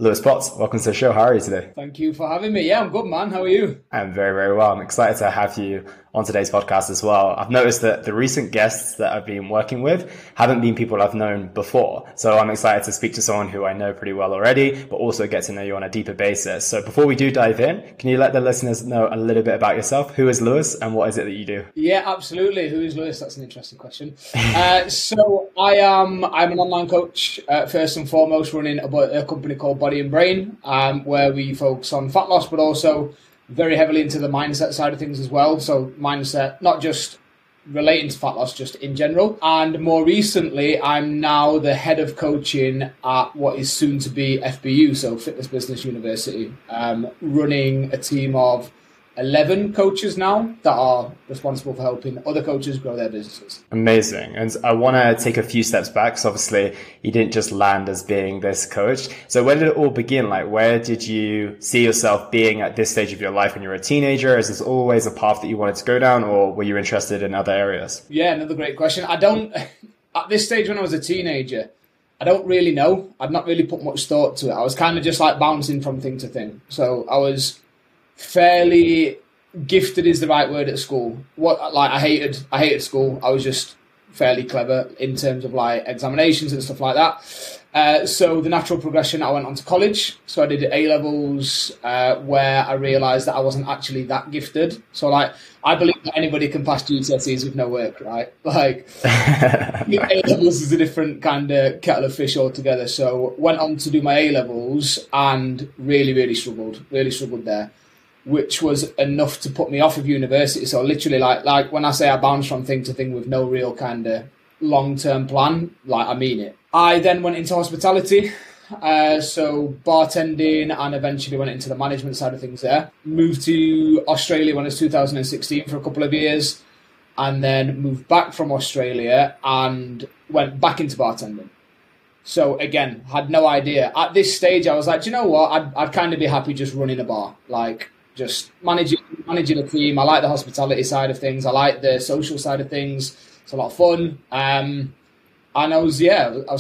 Lewis Potts, welcome to the show. How are you today? Thank you for having me. Yeah, I'm good, man. How are you? I'm very, very well. I'm excited to have you on today's podcast as well. I've noticed that the recent guests that I've been working with haven't been people I've known before. So I'm excited to speak to someone who I know pretty well already, but also get to know you on a deeper basis. So before we do dive in, can you let the listeners know a little bit about yourself? Who is Lewis and what is it that you do? Yeah, absolutely. Who is Lewis? That's an interesting question. So I'm an online coach, first and foremost, running a company called Body and Brain, where we focus on fat loss, but also very heavily into the mindset side of things as well. So mindset, not just relating to fat loss, just in general. And more recently, I'm now the head of coaching at what is soon to be FBU, so Fitness Business University, running a team of 11 coaches now that are responsible for helping other coaches grow their businesses. Amazing. And I want to take a few steps back, because obviously you didn't just land as being this coach. So where did it all begin? Like, where did you see yourself being at this stage of your life when you were a teenager? Is this always a path that you wanted to go down, or were you interested in other areas? Yeah, another great question. At this stage when I was a teenager, I don't really know. I'd not really put much thought to it. I was kind of just like bouncing from thing to thing. So I was fairly gifted is the right word at school. I hated school. I was just fairly clever in terms of like examinations and stuff like that. So the natural progression, I went on to college. So I did A-levels, where I realised that I wasn't actually that gifted. So like, I believe that anybody can pass GCSEs with no work, right? Like, A-levels is a different kind of kettle of fish altogether. So went on to do my A-levels and really struggled there, which was enough to put me off of university. So literally, like when I say I bounced from thing to thing with no real kind of long-term plan, like I mean it. I then went into hospitality, so bartending, and eventually went into the management side of things there. Moved to Australia when it was 2016 for a couple of years, and then moved back from Australia and went back into bartending. So again, had no idea. At this stage, I was like, do you know what? I'd kind of be happy just running a bar, like just managing a team. I like the hospitality side of things. I like the social side of things. It's a lot of fun. And I was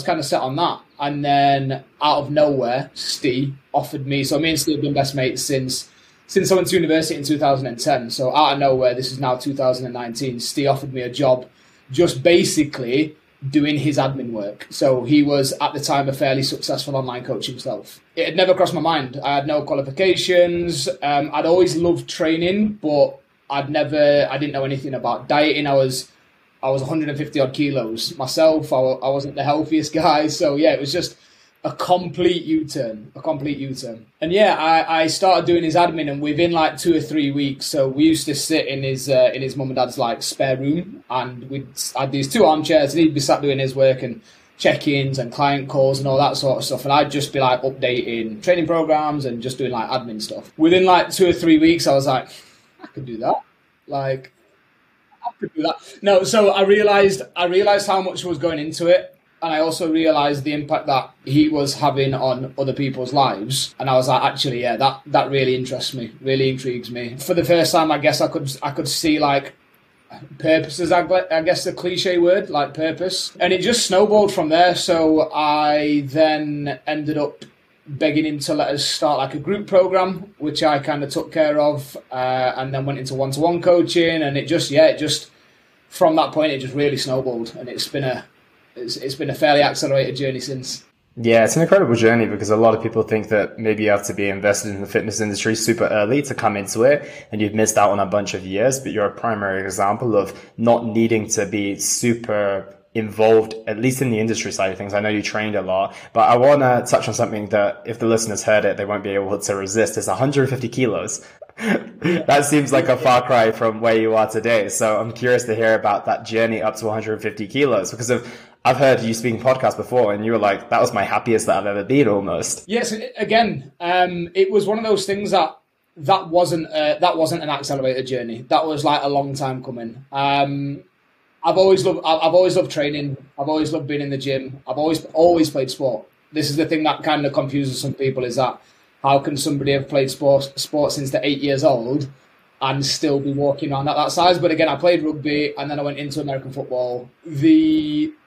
kind of set on that. And then out of nowhere, Steve offered me. So me and Steve have been best mates since I went to university in 2010. So out of nowhere, this is now 2019. Steve offered me a job, just basically doing his admin work. So he was at the time a fairly successful online coach himself. It had never crossed my mind. I had no qualifications. I'd always loved training, but I didn't know anything about dieting. I was 150 odd kilos myself. I wasn't the healthiest guy. So yeah, it was just a complete U-turn. And yeah, I started doing his admin, and within like 2 or 3 weeks, so we used to sit in his mum and dad's like spare room, and we'd had these 2 armchairs, and he'd be sat doing his work and check-ins and client calls and all that sort of stuff, and I'd just be like updating training programs and just doing like admin stuff. Within like 2 or 3 weeks, I was like, I could do that. Like, I could do that. No, so I realized how much was going into it. And I also realised the impact that he was having on other people's lives. And I was like, actually, yeah, that really interests me, really intrigues me. For the first time, I guess I could see like purpose is, I guess, the cliche word, like purpose. And it just snowballed from there. So I then ended up begging him to let us start like a group program, which I kind of took care of, and then went into one-to-one coaching. And it just from that point, it just really snowballed. And it's been a fairly accelerated journey since. Yeah, it's an incredible journey, because a lot of people think that maybe you have to be invested in the fitness industry super early to come into it, and you've missed out on a bunch of years, but you're a primary example of not needing to be super involved, at least in the industry side of things. I know you trained a lot, but I want to touch on something that if the listeners heard it, they won't be able to resist. It's 150 kilos. That seems like a far cry from where you are today. So I'm curious to hear about that journey up to 150 kilos, because I've heard you speaking podcasts before, and you were like, that was my happiest that I've ever been, almost. Yes, again, it was one of those things that wasn't an accelerated journey. That was like a long time coming. I've always loved training. I've always loved being in the gym. I've always played sport. This is the thing that kind of confuses some people, is that how can somebody have played sport since they're 8 years old and still be walking around at that size? But again, I played rugby, and then I went into American football.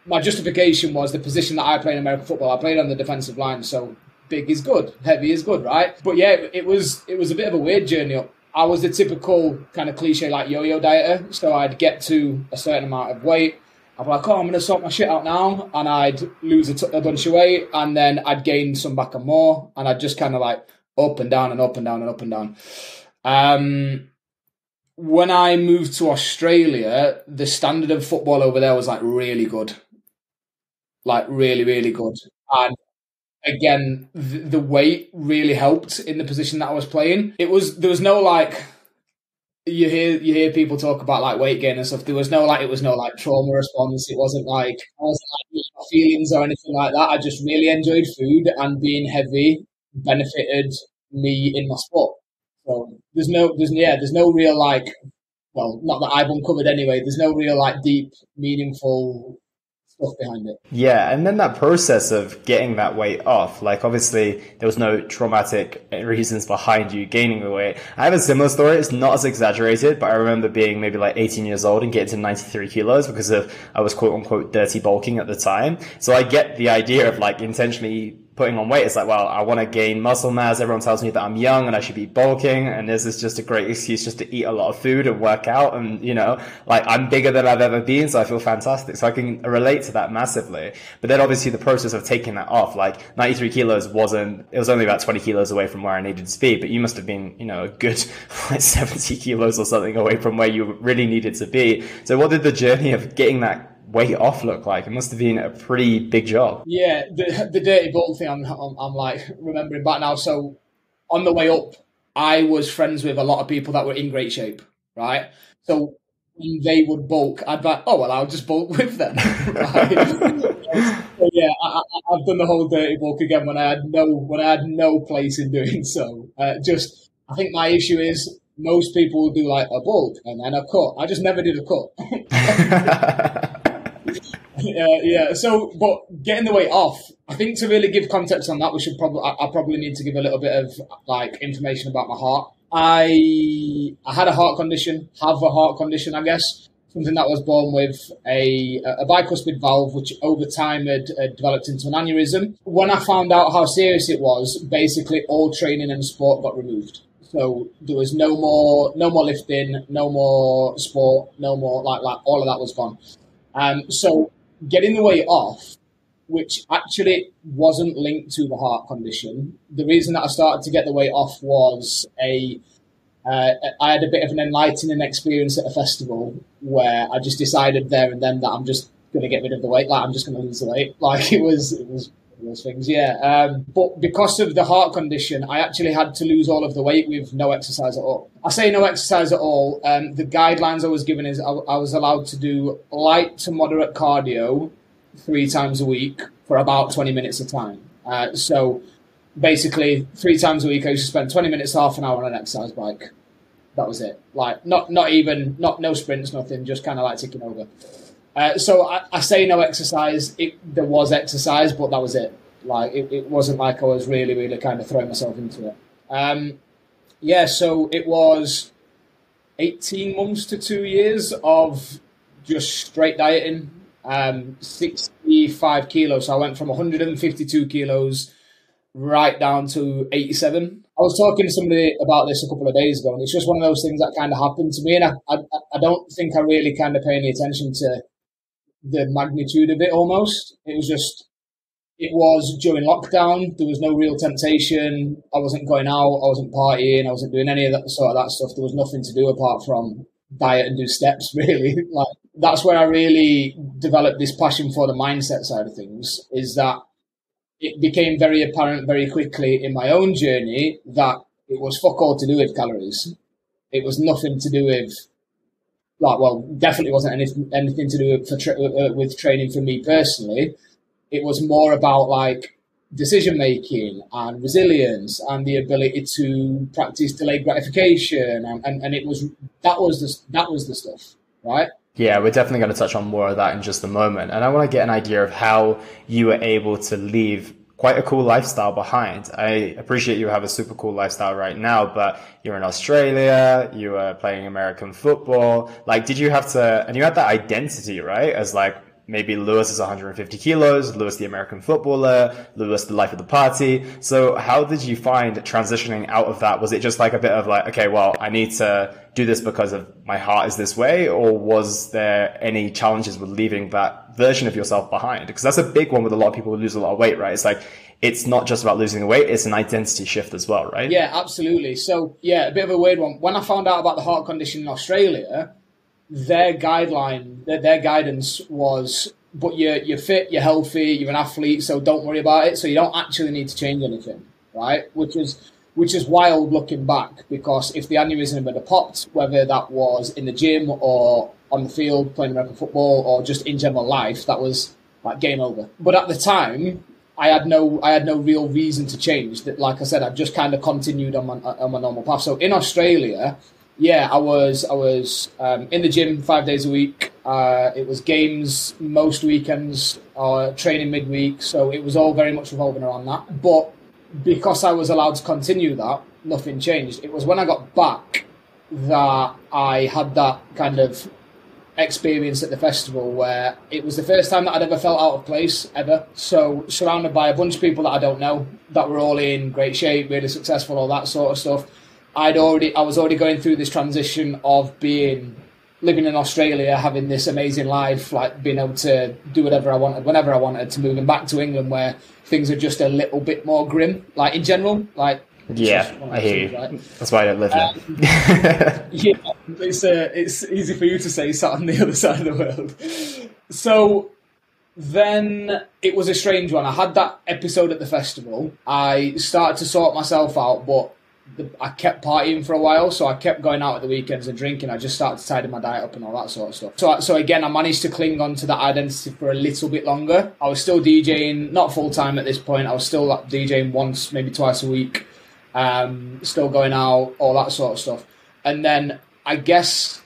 My justification was the position that I play in American football. I played on the defensive line, so big is good, heavy is good, right? But yeah, it was a bit of a weird journey up. I was the typical kind of cliche like yo-yo dieter, so I'd get to a certain amount of weight. I'd be like, oh, I'm going to sort my shit out now, and I'd lose a bunch of weight, and then I'd gain some back and more, and I'd just kind of like up and down and up and down and up and down. When I moved to Australia, the standard of football over there was like really good, like really, really good. And again, the weight really helped in the position that I was playing. There was no like, you hear people talk about like weight gain and stuff. There was no like trauma response. It wasn't like I wasn't like feelings or anything like that. I just really enjoyed food, and being heavy benefited me in my sport. So there's no real like, well, not that I've uncovered anyway. There's no real like deep, meaningful stuff behind it. Yeah, and then that process of getting that weight off, like obviously there was no traumatic reasons behind you gaining the weight. I have a similar story. It's not as exaggerated, but I remember being maybe like 18 years old and getting to 93 kilos because I was quote unquote dirty bulking at the time. So I get the idea of like intentionally putting on weight. It's like, well, I want to gain muscle mass. Everyone tells me that I'm young and I should be bulking. And this is just a great excuse just to eat a lot of food and work out. And, like I'm bigger than I've ever been. So I feel fantastic. So I can relate to that massively. But then obviously the process of taking that off, like 93 kilos it was only about 20 kilos away from where I needed to be. But you must have been, a good like 70 kilos or something away from where you really needed to be. So what did the journey of getting that weight off look like? It must have been a pretty big job. Yeah, the dirty bulk thing, I'm like remembering back now. So on the way up, I was friends with a lot of people that were in great shape, right? So when they would bulk, I'd be like, oh well, I'll just bulk with them. Right? So yeah, I've done the whole dirty bulk again when I had no place in doing so. I think my issue is most people will do like a bulk and then a cut. I just never did a cut. Yeah. So, but getting the weight off, I think to really give context on that, I probably need to give a little bit of like information about my heart. I had a heart condition, I guess, something that I was born with, a bicuspid valve, which over time had developed into an aneurysm. When I found out how serious it was, basically all training and sport got removed. So there was no more lifting, no more sport, no more like all of that was gone. So getting the weight off, which actually wasn't linked to the heart condition. The reason that I started to get the weight off was I had a bit of an enlightening experience at a festival where I just decided there and then that I'm just going to get rid of the weight. Like I'm just going to lose the weight. Like it was those things, yeah. But because of the heart condition, I actually had to lose all of the weight with no exercise at all. I say no exercise at all. The guidelines I was given is I was allowed to do light to moderate cardio 3 times a week for about 20 minutes a time. So basically 3 times a week I used to spend 20 minutes, half an hour on an exercise bike. That was it. Like no sprints, nothing, just kind of like ticking over. So I say no exercise. There was exercise, but that was it. Like it wasn't like I was really, really kind of throwing myself into it. So it was 18 months to 2 years of just straight dieting. 65 kilos. So I went from 152 kilos right down to 87. I was talking to somebody about this a couple of days ago, and it's just one of those things that kind of happened to me, and I don't think I really kind of pay any attention to the magnitude of it almost. It was during lockdown. There was no real temptation. I wasn't going out. I wasn't partying. I wasn't doing any of that sort of that stuff. There was nothing to do apart from diet and do steps, really. Like that's where I really developed this passion for the mindset side of things, is that it became very apparent very quickly in my own journey that it was fuck all to do with calories. It was nothing to do with definitely wasn't anything to do with training for me personally. It was more about like decision making and resilience and the ability to practice delayed gratification, and that was the stuff, right? Yeah, we're definitely going to touch on more of that in just a moment. And I want to get an idea of how you were able to leave quite a cool lifestyle behind. I appreciate you have a super cool lifestyle right now, but you're in Australia, you were playing American football. Like, did you have to, and you had that identity, right? As like maybe Lewis is 150 kilos, Lewis the American footballer, Lewis the life of the party. So how did you find transitioning out of that? Was it just like a bit of like, okay, well, I need to do this because of my heart is this way? Or was there any challenges with leaving that version of yourself behind? Because that's a big one with a lot of people who lose a lot of weight, right? It's like, it's not just about losing the weight, it's an identity shift as well, right? Yeah, absolutely. So, yeah, a bit of a weird one. When I found out about the heart condition in Australia, their guidance was, but you're fit, you're healthy, you're an athlete, so don't worry about it. So you don't actually need to change anything, right? Which is wild looking back, because if the aneurysm had popped, whether that was in the gym or on the field playing American football or just in general life, that was like game over. But at the time, I had no real reason to change. That, like I said, I've just kind of continued on my normal path. So in Australia, yeah, I was in the gym 5 days a week. It was games most weekends, training midweek. So it was all very much revolving around that. But because I was allowed to continue that, nothing changed. It was when I got back that I had that kind of experience at the festival where it was the first time that I'd ever felt out of place, ever. So surrounded by a bunch of people that I don't know, that were all in great shape, really successful, all that sort of stuff. I was already going through this transition of living in Australia, having this amazing life, like being able to do whatever I wanted, whenever I wanted, to moving back to England where things are just a little bit more grim, like in general, like. Yeah, I hear you. Right? That's why I don't live here. Yeah, it's easy for you to say, sat on the other side of the world. So then it was a strange one. I had that episode at the festival. I started to sort myself out, but I kept partying for a while, so I kept going out at the weekends and drinking. I just started to tidy my diet up and all that sort of stuff. So again, I managed to cling on to that identity for a little bit longer. I was still DJing, not full-time at this point. I was still DJing once, maybe twice a week. Still going out, all that sort of stuff. And then I guess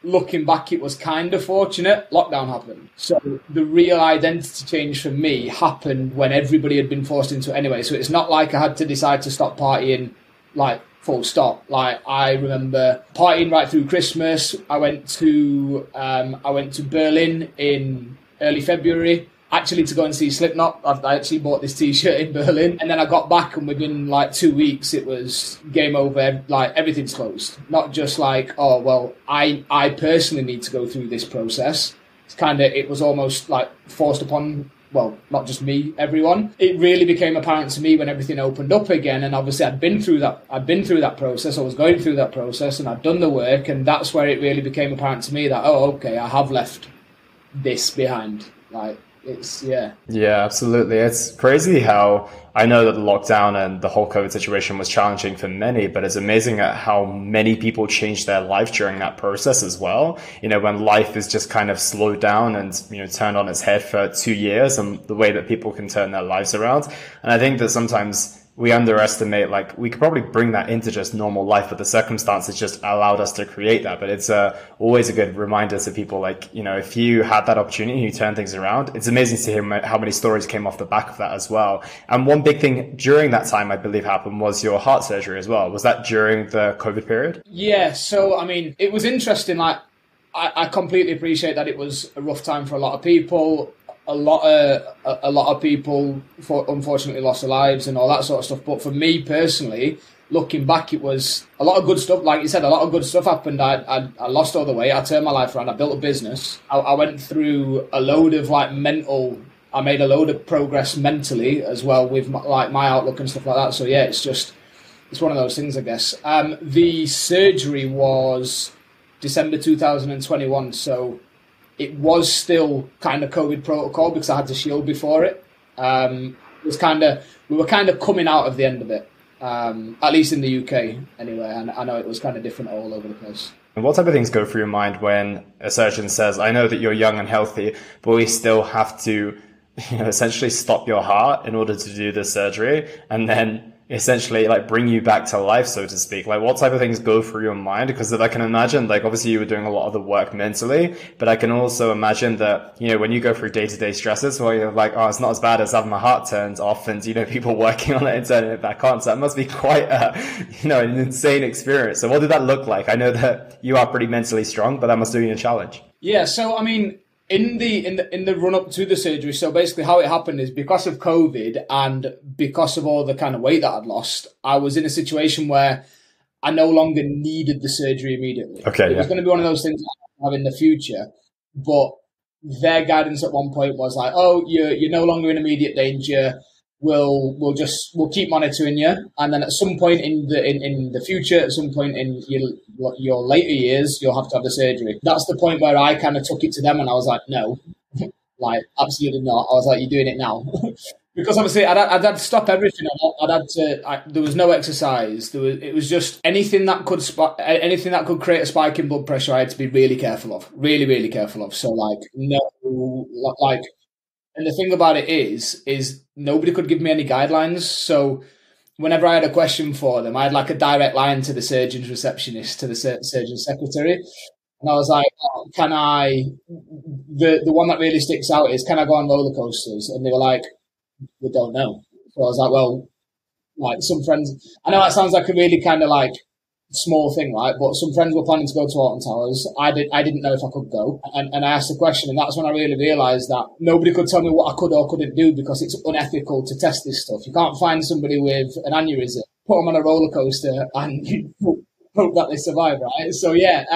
looking back, it was kind of fortunate. Lockdown happened. So the real identity change for me happened when everybody had been forced into it anyway. So it's not like I had to decide to stop partying, like full stop. Like I remember partying right through Christmas. I went to Berlin in early February. Actually, to go and see Slipknot. I actually bought this T-shirt in Berlin. And then I got back, and within like 2 weeks, it was game over. Like, everything's closed. Not just like, oh, well, I personally need to go through this process. It was almost like forced upon, well, not just me, everyone. It really became apparent to me when everything opened up again. And obviously, I'd been through that process. I was going through that process, and I'd done the work. And that's where it really became apparent to me that, oh, okay, I have left this behind. Like, yeah, absolutely. It's crazy how I know that the lockdown and the whole COVID situation was challenging for many, but it's amazing at how many people changed their life during that process as well. You know, when life is just kind of slowed down and, you know, turned on its head for 2 years, and the way that people can turn their lives around. And I think that sometimes we underestimate, like, we could probably bring that into just normal life, but the circumstances just allowed us to create that. But it's always a good reminder to people, like, you know, if you had that opportunity, you turn things around. It's amazing to hear how many stories came off the back of that as well. And one big thing during that time, I believe, happened was your heart surgery as well. Was that during the COVID period? Yeah. So, I mean, it was interesting. Like, I completely appreciate that it was a rough time for a lot of people. A lot of people unfortunately lost their lives and all that sort of stuff. But for me personally, looking back, it was a lot of good stuff. Like you said, a lot of good stuff happened. I lost all the weight. I turned my life around. I built a business. I went through a load of I made a load of progress mentally as well with my outlook and stuff like that. So yeah, it's one of those things, I guess. The surgery was December 2021. So it was still kind of COVID protocol because I had to shield before it. We were kind of coming out of the end of it, at least in the UK anyway. And I know it was kind of different all over the place. And what type of things go through your mind when a surgeon says, I know that you're young and healthy, but we still have to, you know, essentially stop your heart in order to do this surgery, and then essentially like bring you back to life, so to speak? Like, what type of things go through your mind? Because I can imagine, like, obviously you were doing a lot of the work mentally, but I can also imagine that, you know, when you go through day-to-day stresses where you're like, oh, it's not as bad as having my heart turned off, and, you know, people working on it and turning it back on. So that must be quite an insane experience. So what did that look like? I know that you are pretty mentally strong, but that must have been a challenge. Yeah. So, I mean, in the run up to the surgery, so basically how it happened is because of COVID and because of all the kind of weight that I'd lost, I was in a situation where I no longer needed the surgery immediately. Okay, it was going to be one of those things I have in the future, but their guidance at one point was like, "Oh, you're no longer in immediate danger. We'll keep monitoring you, and then at some point in the future, at some point in your later years, you'll have to have the surgery." That's the point where I kind of took it to them, and I was like, "No, like absolutely not." I was like, "You're doing it now," because obviously I'd had to stop everything. There was no exercise. It was just anything that could create a spike in blood pressure. I had to be really careful of, really really careful of. So like no, like. And the thing about it is nobody could give me any guidelines. So whenever I had a question for them, I had like a direct line to the surgeon's receptionist, to the surgeon's secretary. And I was like, oh, the one that really sticks out is, can I go on roller coasters? And they were like, we don't know. So I was like, well, like some friends, I know that sounds like a really kind of like small thing, right? But some friends were planning to go to Alton Towers. I didn't know if I could go. And I asked the question, and that's when I really realised that nobody could tell me what I could or couldn't do because it's unethical to test this stuff. You can't find somebody with an aneurysm, put them on a roller coaster and hope that they survive, right? So yeah,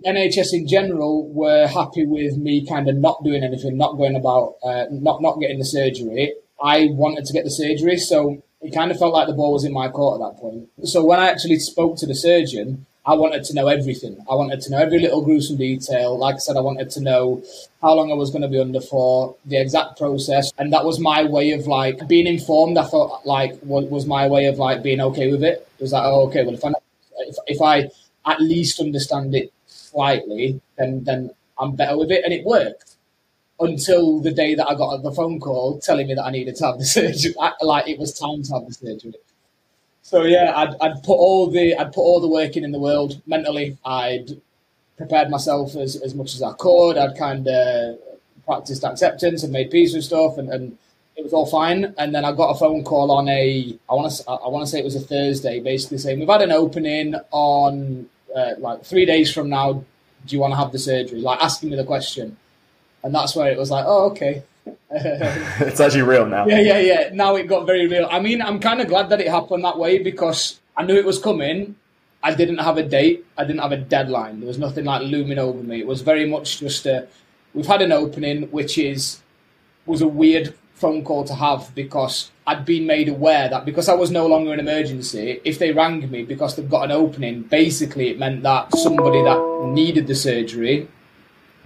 NHS in general were happy with me kind of not doing anything, not going about, not getting the surgery. I wanted to get the surgery, so it kind of felt like the ball was in my court at that point. So when I actually spoke to the surgeon, I wanted to know everything. I wanted to know every little gruesome detail. Like I said, I wanted to know how long I was going to be under for, the exact process. And that was my way of like being informed. I thought like was my way of like being okay with it. It was like, oh, okay, well, if I at least understand it slightly, then I'm better with it. And it worked. Until the day that I got the phone call telling me that I needed to have the surgery, like it was time to have the surgery. So yeah, I'd put all the work in the world mentally. I'd prepared myself as much as I could. I'd kind of practiced acceptance and made peace with stuff, and it was all fine. And then I got a phone call on I want to say it was a Thursday, basically saying we've had an opening on like 3 days from now. Do you want to have the surgery? Like asking me the question. And that's where it was like, oh, okay. It's actually real now. Yeah. Now it got very real. I mean, I'm kind of glad that it happened that way because I knew it was coming. I didn't have a date. I didn't have a deadline. There was nothing like looming over me. It was very much just we've had an opening, which was a weird phone call to have because I'd been made aware that because I was no longer an emergency, if they rang me because they've got an opening, basically it meant that somebody that needed the surgery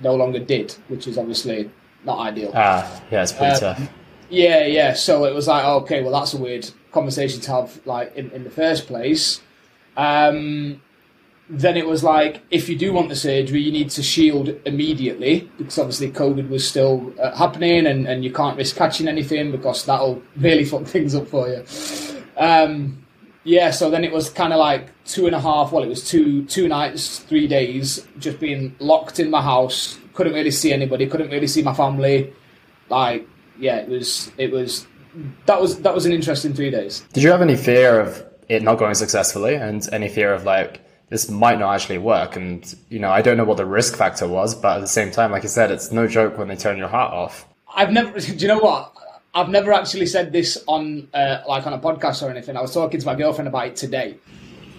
no longer did, which is obviously not ideal. Yeah, it's pretty tough. Yeah. So it was like, okay, well, that's a weird conversation to have, like in the first place. Then it was like, if you do want the surgery, you need to shield immediately because obviously COVID was still happening, and you can't risk catching anything because that'll really fuck things up for you. Yeah, so then it was kind of like 2.5, well, it was two nights, 3 days, just being locked in my house, couldn't really see anybody, couldn't really see my family. Like, yeah, that was an interesting 3 days. Did you have any fear of it not going successfully and any fear of like, this might not actually work? And, I don't know what the risk factor was, but at the same time, like you said, it's no joke when they turn your heart off. Do you know what? I've never actually said this on on a podcast or anything. I was talking to my girlfriend about it today.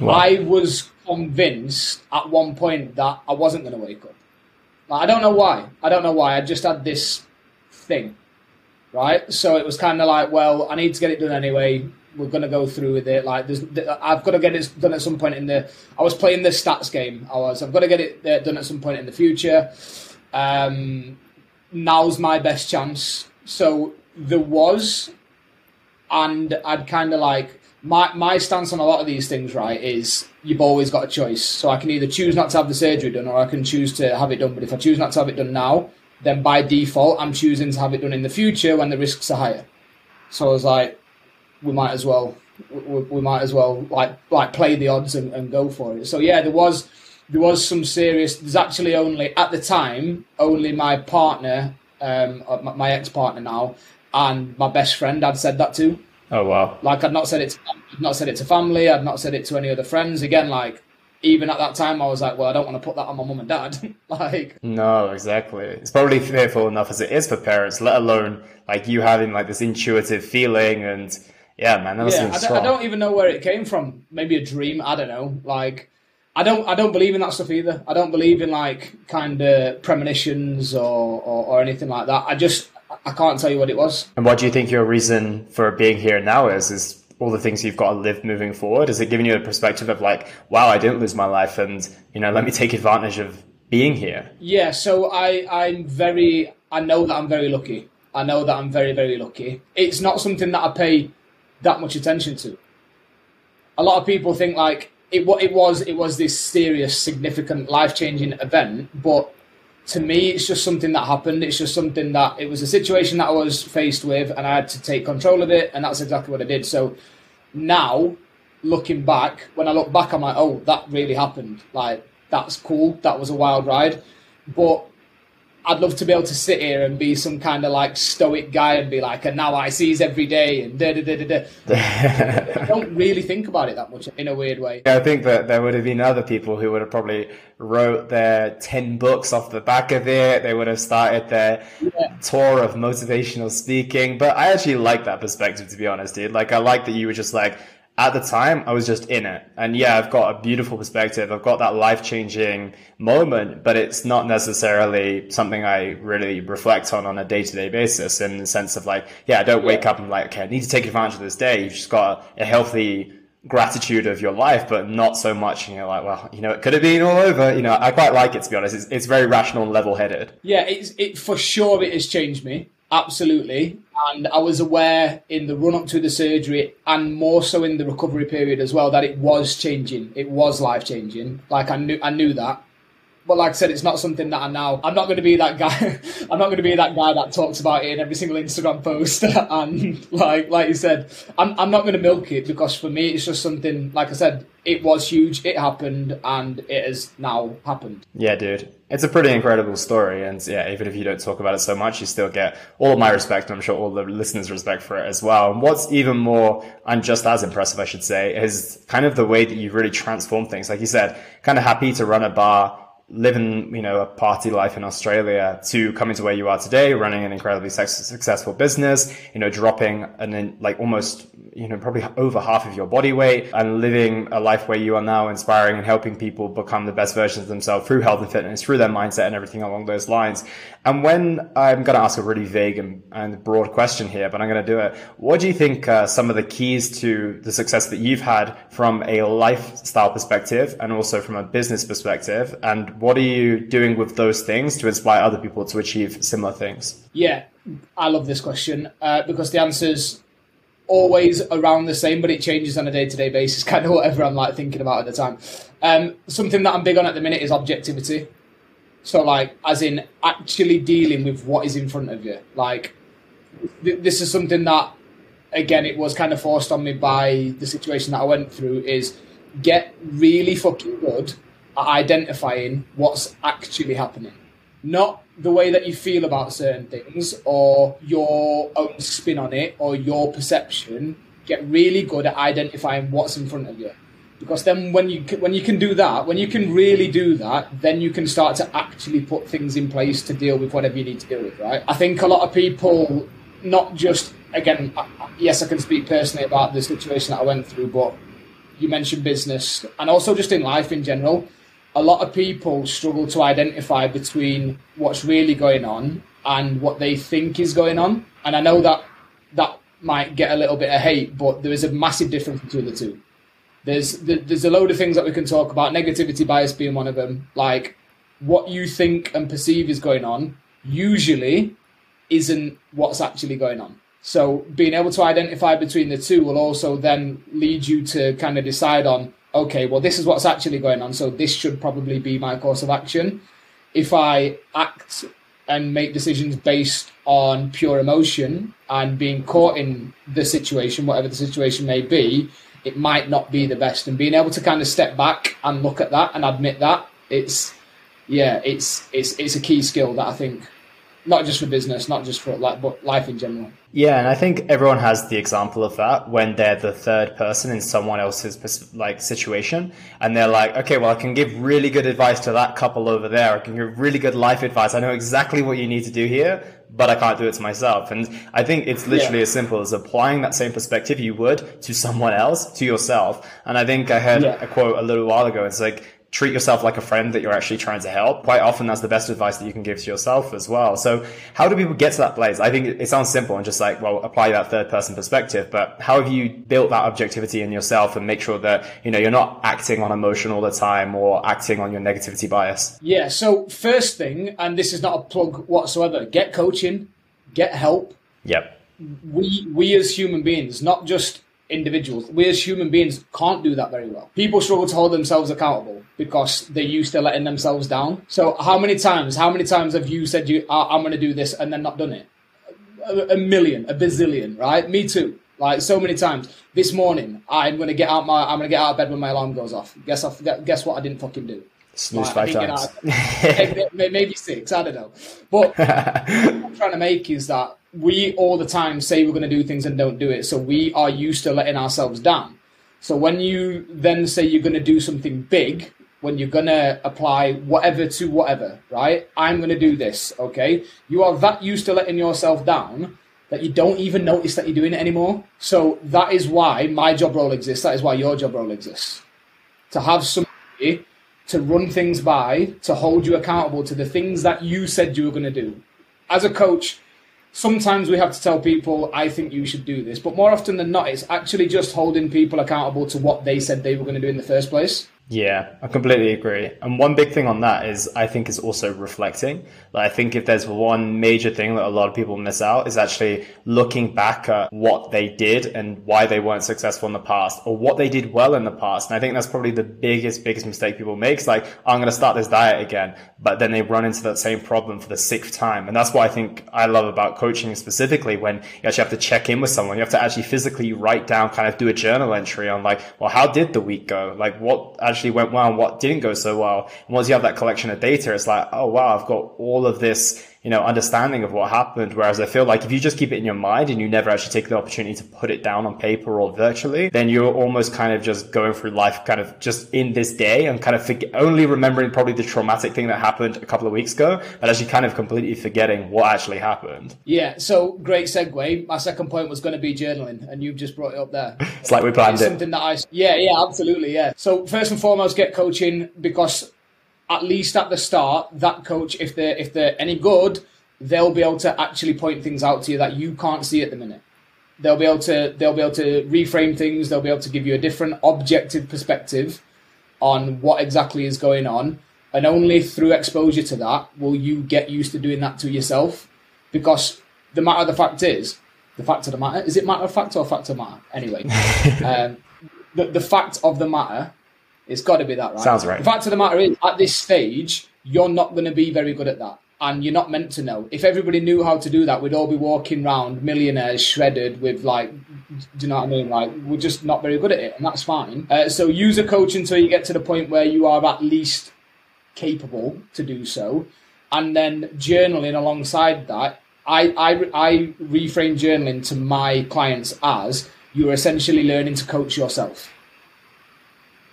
Wow. I was convinced at one point that I wasn't going to wake up. Like, I don't know why. I just had this thing, right? So it was kind of like, well, I need to get it done anyway. We're going to go through with it. Like, I've got to get it done at some point I was playing the stats game. I've got to get it done at some point in the future. Now's my best chance. So there was, and I'd kind of like, my stance on a lot of these things, right, is you've always got a choice. So I can either choose not to have the surgery done or I can choose to have it done. But if I choose not to have it done now, then by default, I'm choosing to have it done in the future when the risks are higher. So I was like, we might as well like play the odds and go for it. So yeah, there was some serious, there's actually only, at the time, only my partner, my ex-partner now, and my best friend I'd said that to. Oh wow! Like I'd not said it to family. I'd not said it to any other friends. Again, like even at that time, I was like, well, I don't want to put that on my mum and dad. Like, No, exactly. It's probably fearful enough as it is for parents, let alone like you having like this intuitive feeling. And yeah, man, that must yeah, seem I strong. don't even know where it came from. Maybe a dream. I don't know. Like, I don't believe in that stuff either. I don't believe in like kind of premonitions or anything like that. I can't tell you what it was. And what do you think your reason for being here now is? Is all the things you've got to live moving forward? Is it giving you a perspective of like, wow, I didn't lose my life, and let me take advantage of being here? Yeah, so I know that I'm very lucky. I know that I'm very, very lucky. It's not something that I pay that much attention to. A lot of people think like it was this serious, significant, life-changing event, but to me, it's just something that happened. It's just something that it was a situation that I was faced with, and I had to take control of it, and that's exactly what I did. So now, looking back, when I look back, I'm like, oh, that really happened. Like, that's cool. That was a wild ride. But I'd love to be able to sit here and be some kind of like stoic guy and be like, and now I seize every day and da da da da da. I don't really think about it that much in a weird way. I think that there would have been other people who would have probably wrote their 10 books off the back of it. They would have started their tour of motivational speaking. But I actually like that perspective, to be honest, dude. Like, I like that you were just like, at the time, I was just in it. And yeah, I've got a beautiful perspective. I've got that life-changing moment, but it's not necessarily something I really reflect on a day-to-day basis, in the sense of like, yeah, I don't wake up and like, okay, I need to take advantage of this day. You've just got a healthy gratitude of your life, but not so much, like, well, it could have been all over. I quite like it, to be honest. It's very rational and level-headed. Yeah, it for sure it has changed me. Absolutely. And I was aware in the run-up to the surgery, and more so in the recovery period as well, that it was changing. It was life-changing. Like, I knew that. But like I said, it's not something that I'm not going to be that guy. I'm not going to be that guy that talks about it in every single Instagram post. And like you said, I'm not going to milk it, because for me, it's just something, like I said, it was huge. It happened, and it has now happened. Yeah, dude. It's a pretty incredible story. And yeah, even if you don't talk about it so much, you still get all of my respect. And I'm sure all the listeners' respect for it as well. And what's even more, and just as impressive, I should say, is kind of the way that you've really transformed things. Like you said, kind of happy to run a bar, living, a party life in Australia, to coming to where you are today, running an incredibly successful business, dropping like almost, probably over half of your body weight, and living a life where you are now inspiring and helping people become the best versions of themselves through health and fitness, through their mindset and everything along those lines. And when I'm going to ask a really vague and broad question here, but I'm going to do it. What do you think some of the keys to the success that you've had from a lifestyle perspective and also from a business perspective? And what are you doing with those things to inspire other people to achieve similar things? Yeah, I love this question because the answer's always around the same, but it changes on a day-to-day basis, kind of whatever I'm like thinking about at the time. Something that I'm big on at the minute is objectivity. So like, as in actually dealing with what is in front of you. Like, this is something that, again, it was kind of forced on me by the situation that I went through, is get really fucking good at identifying what's actually happening. Not the way that you feel about certain things or your own spin on it or your perception. Get really good at identifying what's in front of you. Because then when you can do that, when you can really do that, then you can start to actually put things in place to deal with whatever you need to deal with, right? I think a lot of people, not just, again, yes, I can speak personally about the situation that I went through, but you mentioned business and also just in life in general. A lot of people struggle to identify between what's really going on and what they think is going on. And I know that might get a little bit of hate, but there is a massive difference between the two. There's a load of things that we can talk about, negativity bias being one of them. Like, what you think and perceive is going on usually isn't what's actually going on. So being able to identify between the two will also then lead you to kind of decide on, okay, well, this is what's actually going on, so this should probably be my course of action. If I act and make decisions based on pure emotion and being caught in the situation, whatever the situation may be, it might not be the best. And being able to kind of step back and look at that and admit that, it's a key skill that I think not just for business, not just for like, but life in general. Yeah, and I think everyone has the example of that when they're the third person in someone else's like situation, and they're like, okay, well, I can give really good advice to that couple over there. I can give really good life advice. I know exactly what you need to do here, but I can't do it to myself. And I think it's literally as simple as applying that same perspective you would to someone else, to yourself. And I think I heard a quote a little while ago. It's like, treat yourself like a friend that you're actually trying to help. Quite often that's the best advice that you can give to yourself as well. So how do people get to that place? I think it sounds simple and just like, well, apply that third person perspective, but how have you built that objectivity in yourself and make sure that, you know, you're not acting on emotion all the time or acting on your negativity bias? Yeah. So first thing, and this is not a plug whatsoever, get coaching, get help. Yep. We as human beings, not just individuals, we as human beings can't do that very well. People struggle to hold themselves accountable because they're used to letting themselves down. So how many times have you said I'm going to do this and then not done it? A million, a bazillion, right? Me too. Like so many times. This morning, I'm going to get out of bed when my alarm goes off. Guess what I didn't fucking do? Snooze 5 times. Maybe 6, I don't know. But what I'm trying to make is that we all the time say we're going to do things and don't do it. So we are used to letting ourselves down. So when you then say you're going to do something big, when you're going to apply whatever to whatever, right? I'm going to do this, okay? You are that used to letting yourself down that you don't even notice that you're doing it anymore. So that is why my job role exists. That is why your job role exists. To have somebody to run things by, to hold you accountable to the things that you said you were going to do. As a coach, sometimes we have to tell people, I think you should do this. But more often than not, it's actually just holding people accountable to what they said they were going to do in the first place. Yeah, I completely agree. And one big thing on that is I think is also reflecting. Like, I think if there's one major thing that a lot of people miss out is actually looking back at what they did and why they weren't successful in the past or what they did well in the past. And I think that's probably the biggest mistake people make. It's like, oh, I'm going to start this diet again, but then they run into that same problem for the 6th time. And that's what I think I love about coaching specifically, when you actually have to check in with someone. You have to actually physically write down, kind of do a journal entry on like, well, how did the week go? Like what actually went well and what didn't go so well. And once you have that collection of data, it's like, oh wow, I've got all of this, you know, understanding of what happened. Whereas I feel like if you just keep it in your mind and you never actually take the opportunity to put it down on paper or virtually, then you're almost kind of just going through life kind of just in this day and kind of only remembering probably the traumatic thing that happened a couple of weeks ago, but actually kind of completely forgetting what actually happened. Yeah, so great segue. My second point was going to be journaling, and you've just brought it up there. It's like we planned it. Something that yeah, absolutely, yeah. So first and foremost, get coaching, because at least at the start, that coach, if they're any good, they'll be able to actually point things out to you that you can't see at the minute. They'll be able to reframe things. They'll be able to give you a different objective perspective on what exactly is going on. And only through exposure to that will you get used to doing that to yourself. Because the fact of the matter, is it matter of fact or fact of matter? Anyway, the fact of the matter, it's got to be that, right? Sounds right. The fact of the matter is, at this stage, you're not going to be very good at that. And you're not meant to know. If everybody knew how to do that, we'd all be walking around millionaires shredded with like, do you know what I mean? Like, we're just not very good at it, and that's fine. So use a coach until you get to the point where you are at least capable to do so. And then journaling alongside that, I reframe journaling to my clients as you're essentially learning to coach yourself,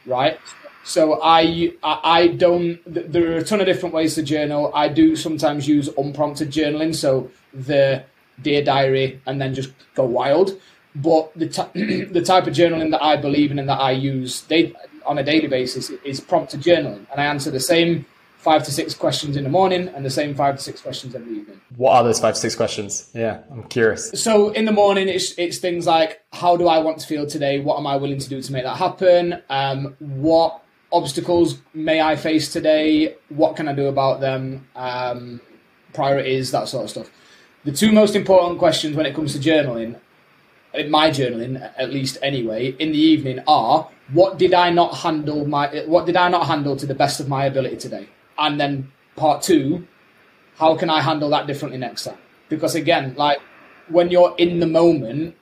right? So I don't, there are a ton of different ways to journal. I do sometimes use unprompted journaling, so the Dear Diary, and then just go wild. But the type of journaling that I believe in and that I use on a daily basis is prompted journaling. And I answer the same 5 to 6 questions in the morning and the same 5 to 6 questions every evening. What are those 5 to 6 questions? Yeah, I'm curious. So in the morning, it's things like, how do I want to feel today? What am I willing to do to make that happen? What obstacles may I face today? What can I do about them? Priorities, that sort of stuff. The 2 most important questions when it comes to journaling, in my journaling at least anyway, in the evening are, what did I not handle to the best of my ability today? And then part 2, how can I handle that differently next time? Because again, like when you're in the moment,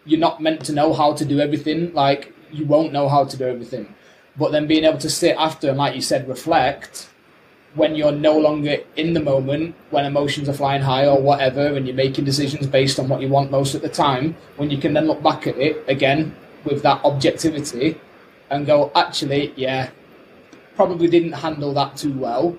you're not meant to know how to do everything. Like you won't know how to do everything. But then being able to sit after and, like you said, reflect, when you're no longer in the moment, when emotions are flying high or whatever, and you're making decisions based on what you want most at the time, when you can then look back at it again with that objectivity and go, actually, yeah, probably didn't handle that too well.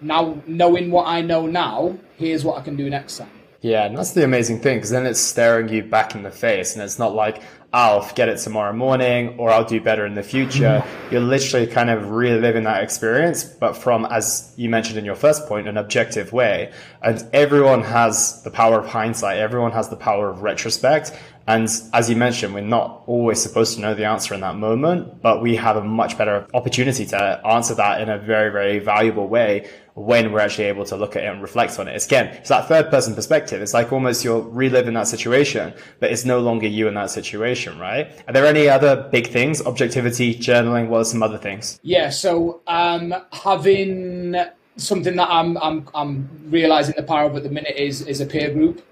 Now, knowing what I know now, here's what I can do next time. Yeah, and that's the amazing thing, because then it's staring you back in the face, and it's not like, I'll forget it tomorrow morning, or I'll do better in the future. You're literally kind of reliving that experience, but from, as you mentioned in your first point, an objective way. And everyone has the power of hindsight. Everyone has the power of retrospect. And as you mentioned, we're not always supposed to know the answer in that moment, but we have a much better opportunity to answer that in a very, very valuable way when we're actually able to look at it and reflect on it. It's that third person perspective. It's like almost you're reliving that situation, but it's no longer you in that situation, right? Are there any other big things? Objectivity, journaling, what are some other things? Yeah, so having something that I'm realizing the power of at the minute is a peer group.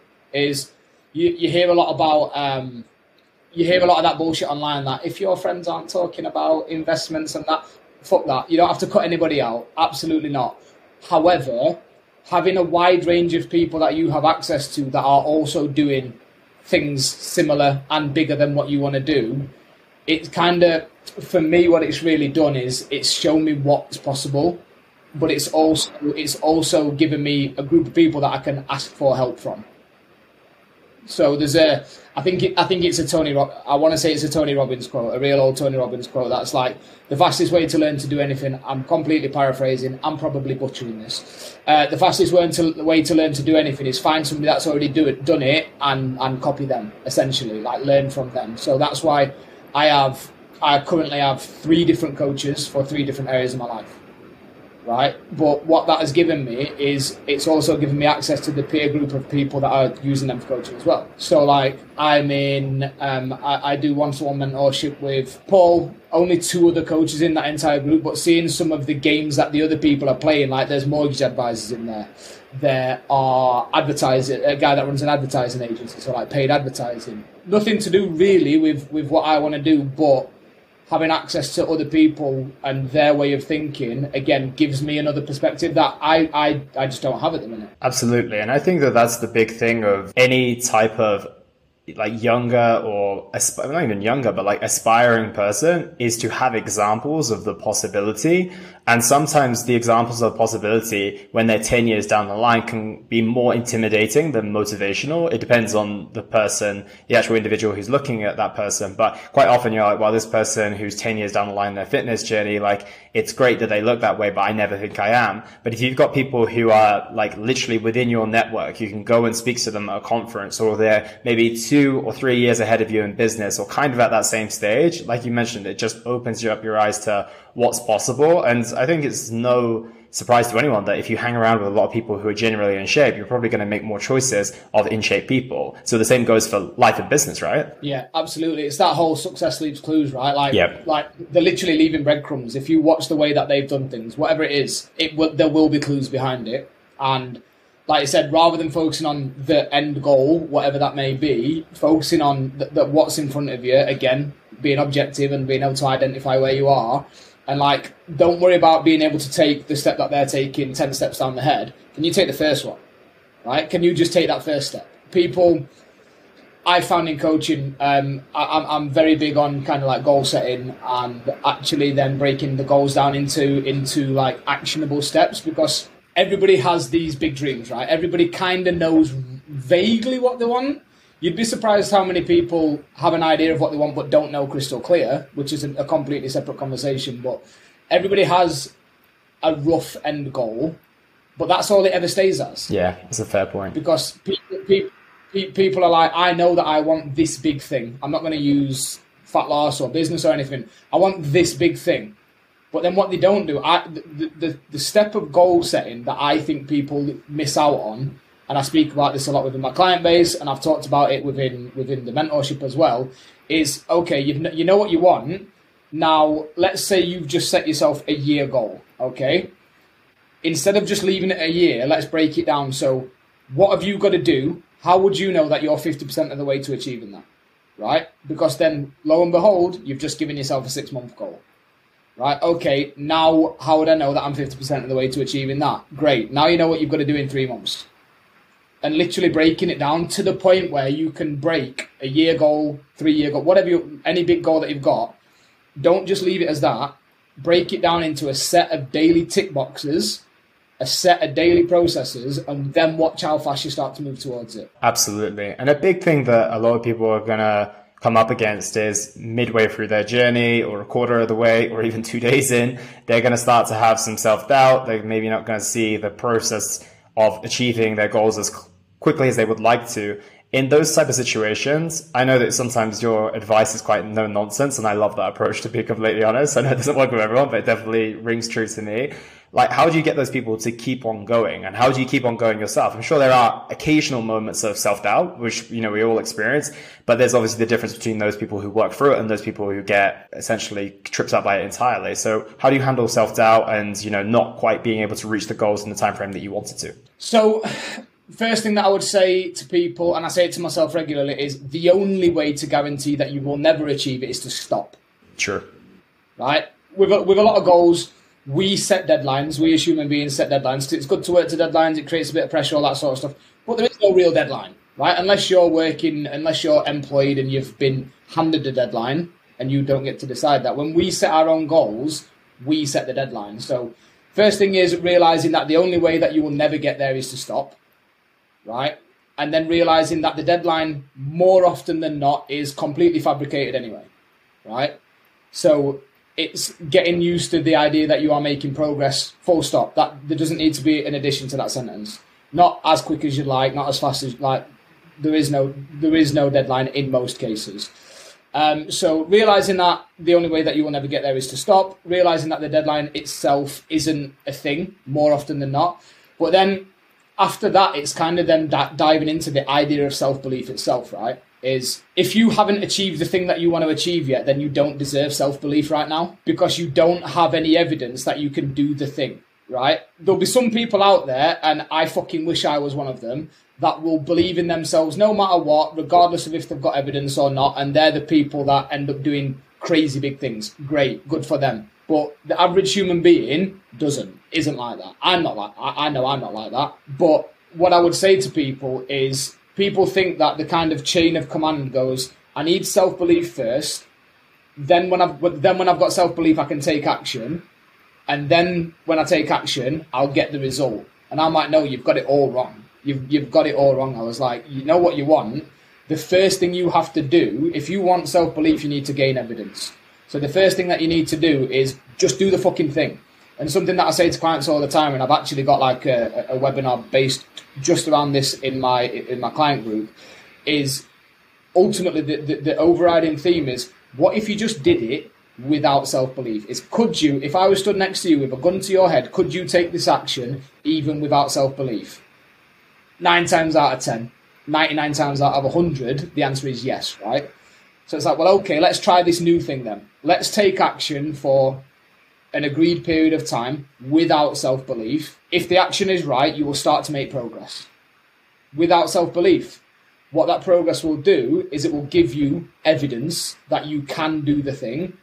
You hear a lot about you hear a lot of that bullshit online, that if your friends aren't talking about investments and that, fuck that. You don't have to cut anybody out. Absolutely not. However, having a wide range of people that you have access to that are also doing things similar and bigger than what you want to do, it's kind of, for me, what it's really done is it's shown me what's possible, but it's also given me a group of people that I can ask for help from. So I think it's a I want to say it's a Tony Robbins quote, a real old Tony Robbins quote. That's like, the fastest way to learn to do anything. I'm completely paraphrasing. I'm probably butchering this. The fastest way to learn to do anything is find somebody that's already done it and copy them, essentially, like learn from them. So that's why I currently have 3 different coaches for 3 different areas of my life. Right, but what that has given me is it's also given me access to the peer group of people that are using them for coaching as well. So like I'm in, I do one-to-one mentorship with Paul, only 2 other coaches in that entire group, but seeing some of the games that the other people are playing, like there's mortgage advisors in there. There are a guy that runs an advertising agency, so like paid advertising. Nothing to do really with what I want to do, but having access to other people and their way of thinking, again, gives me another perspective that I just don't have at the minute. Absolutely. And I think that that's the big thing of any type of like younger or not even younger, but like aspiring person, is to have examples of the possibility. And sometimes the examples of possibility when they're 10 years down the line can be more intimidating than motivational. It depends on the person, the actual individual who's looking at that person. But quite often you're like, well, this person who's 10 years down the line in their fitness journey, like it's great that they look that way, but I never think I am. But if you've got people who are like literally within your network, you can go and speak to them at a conference, or they're maybe 2 or 3 years ahead of you in business, or kind of at that same stage. Like you mentioned, it just opens you up your eyes to what's possible. And I think it's no surprise to anyone that if you hang around with a lot of people who are generally in shape, you're probably going to make more choices of in shape people. So the same goes for life and business, right? Yeah, absolutely. It's that whole success leaves clues, right? Like, yep. Like they're literally leaving breadcrumbs. If you watch the way that they've done things, whatever it is, there will be clues behind it. And like I said, rather than focusing on the end goal, whatever that may be, focusing on what's in front of you, again, being objective and being able to identify where you are. And like, don't worry about being able to take the step that they're taking 10 steps down the head. Can you take the first one? Right? Can you just take that first step? People, I found in coaching, I'm very big on kind of like goal setting and actually then breaking the goals down into like actionable steps, because everybody has these big dreams, right? Everybody kind of knows vaguely what they want. You'd be surprised how many people have an idea of what they want but don't know crystal clear, which is a completely separate conversation. But everybody has a rough end goal, but that's all it ever stays as. Yeah, that's a fair point. Because people are like, I know that I want this big thing. I'm not going to use fat loss or business or anything. I want this big thing. But then what they don't do, the step of goal setting that I think people miss out on, and I speak about this a lot within my client base, and I've talked about it within the mentorship as well, is, okay, you know what you want. Now, let's say you've just set yourself a year goal, okay? Instead of just leaving it a year, let's break it down. So what have you got to do? How would you know that you're 50% of the way to achieving that, right? Because then, lo and behold, you've just given yourself a 6-month goal. Right, okay, now how would I know that I'm 50% of the way to achieving that? Great, now you know what you've got to do in 3 months. And literally breaking it down to the point where you can break a year goal, 3-year goal, any big goal that you've got. Don't just leave it as that. Break it down into a set of daily tick boxes, a set of daily processes, and then watch how fast you start to move towards it. Absolutely. And a big thing that a lot of people are going to come up against is midway through their journey or a quarter of the way or even 2 days in, they're going to start to have some self-doubt. They're maybe not going to see the process of achieving their goals as quickly as they would like to. In those type of situations, I know that sometimes your advice is quite no nonsense, and I love that approach, to be completely honest. I know it doesn't work with everyone, but it definitely rings true to me. Like, how do you get those people to keep on going, and how do you keep on going yourself? I'm sure there are occasional moments of self-doubt, which, you know, we all experience, but there's obviously the difference between those people who work through it and those people who get essentially tripped up by it entirely. So how do you handle self-doubt and, you know, not quite being able to reach the goals in the time frame that you wanted to? So first thing that I would say to people, and I say it to myself regularly, is the only way to guarantee that you will never achieve it is to stop. Sure. Right? With a lot of goals, we set deadlines. We as human beings set deadlines. It's good to work to deadlines. It creates a bit of pressure, all that sort of stuff. But there is no real deadline, right? Unless you're employed and you've been handed a deadline and you don't get to decide that. When we set our own goals, we set the deadline. So first thing is realizing that the only way that you will never get there is to stop, right? And then realizing that the deadline, more often than not, is completely fabricated anyway, right? So it's getting used to the idea that you are making progress, full stop. That there doesn't need to be an addition to that sentence. Not as quick as you'd like, not as fast as like. There is no deadline in most cases. So realizing that the only way that you will never get there is to stop. Realizing that the deadline itself isn't a thing more often than not. But then after that, it's kind of then diving into the idea of self-belief itself, right? Is if you haven't achieved the thing that you want to achieve yet, then you don't deserve self-belief right now because you don't have any evidence that you can do the thing, right? There'll be some people out there, and I fucking wish I was one of them, that will believe in themselves no matter what, regardless of if they've got evidence or not, and they're the people that end up doing crazy big things. Great, good for them. But the average human being isn't like that. I'm not like, I know I'm not like that. But what I would say to people is, people think that the kind of chain of command goes, I need self-belief first, then when I've got self-belief, I can take action, and then when I take action, I'll get the result. And I'm like, no, you've got it all wrong. You've got it all wrong. I was like, you know what you want? The first thing you have to do, if you want self-belief, you need to gain evidence. So the first thing that you need to do is just do the fucking thing. And something that I say to clients all the time, and I've actually got like a webinar based just around this in my client group, is ultimately the overriding theme is, what if you just did it without self-belief? Is, could you, if I was stood next to you with a gun to your head, could you take this action even without self-belief? 9 times out of 10, 99 times out of 100, the answer is yes, right? So it's like, well, okay, let's try this new thing then. Let's take action for an agreed period of time without self-belief. If the action is right, you will start to make progress. Without self-belief, what that progress will do is it will give you evidence that you can do the thing.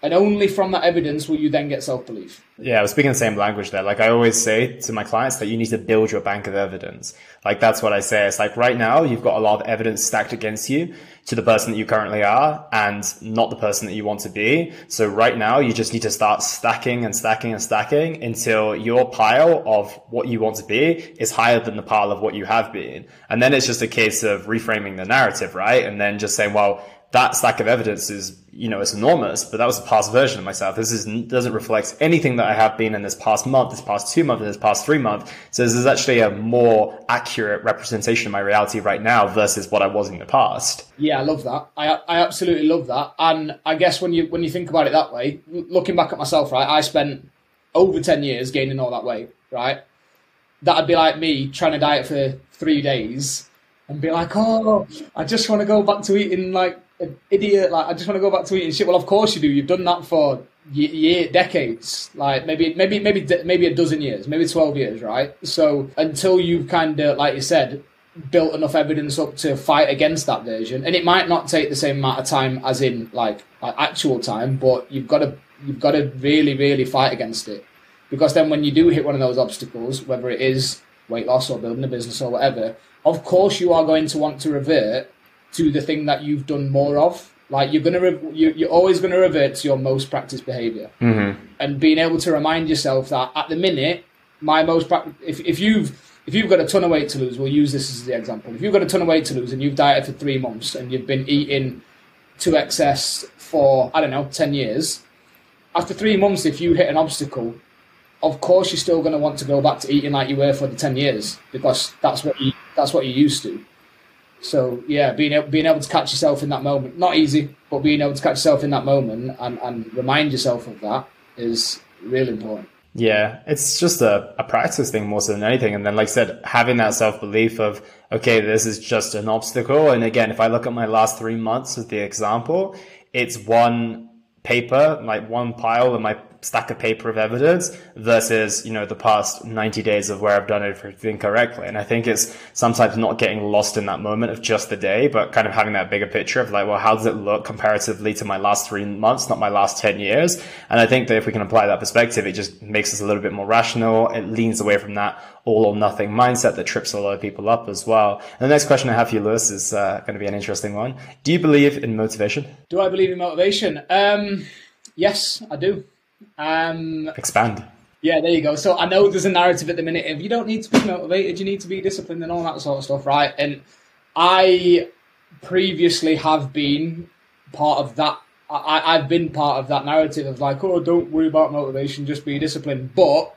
And only from that evidence will you then get self-belief. Yeah, I was speaking the same language there. Like I always say to my clients that you need to build your bank of evidence. Like that's what I say. It's like right now you've got a lot of evidence stacked against you to the person that you currently are and not the person that you want to be. So right now you just need to start stacking and stacking and stacking until your pile of what you want to be is higher than the pile of what you have been. And then it's just a case of reframing the narrative, right? And then just saying, well, that stack of evidence is, you know, it's enormous, but that was a past version of myself. This doesn't reflect anything that I have been in this past month, this past 2 months, and this past 3 months. So this is actually a more accurate representation of my reality right now versus what I was in the past. Yeah, I love that. I absolutely love that. And I guess when you think about it that way, looking back at myself, right, I spent over 10 years gaining all that weight, right? That'd be like me trying to diet for 3 days and be like, oh, I just want to go back to eating like an idiot, like I just want to go back to eating shit. Well, of course you do. You've done that for decades, like maybe a dozen years, maybe 12 years, right? So until you've kind of, like you said, built enough evidence up to fight against that version, and it might not take the same amount of time as in like actual time, but you've got to you've got to really, really fight against it. Because then when you do hit one of those obstacles, whether it is weight loss or building a business or whatever, of course you are going to want to revert to the thing that you've done more of. Like you're always going to revert to your most practiced behavior, and being able to remind yourself that at the minute, if you've got a ton of weight to lose, we'll use this as the example. If you've got a ton of weight to lose and you've dieted for 3 months and you've been eating to excess for 10 years, after 3 months, if you hit an obstacle, of course you're still going to want to go back to eating like you were for the 10 years because that's what you're used to. So yeah, being able to catch yourself in that moment, not easy, but being able to catch yourself in that moment and remind yourself of that is really important. Yeah, it's just a practice thing more so than anything. And then, like I said, having that self-belief of, okay, this is just an obstacle. And again, if I look at my last 3 months as the example, it's one paper, like one pile of my stack of paper of evidence versus, the past 90 days of where I've done everything correctly. And I think it's sometimes not getting lost in that moment of just the day, but kind of having that bigger picture of like, well, how does it look comparatively to my last 3 months, not my last 10 years? And I think that if we can apply that perspective, it just makes us a little bit more rational. It leans away from that all or nothing mindset that trips a lot of people up as well. And the next question I have for you, Lewis, is going to be an interesting one. Do you believe in motivation? Do I believe in motivation? Yes, I do. Expand. Yeah, there you go. So I know there's a narrative at the minute of you don't need to be motivated, you need to be disciplined and all that sort of stuff, right? And I previously have been part of that. I've been part of that narrative of like, oh, don't worry about motivation, just be disciplined. But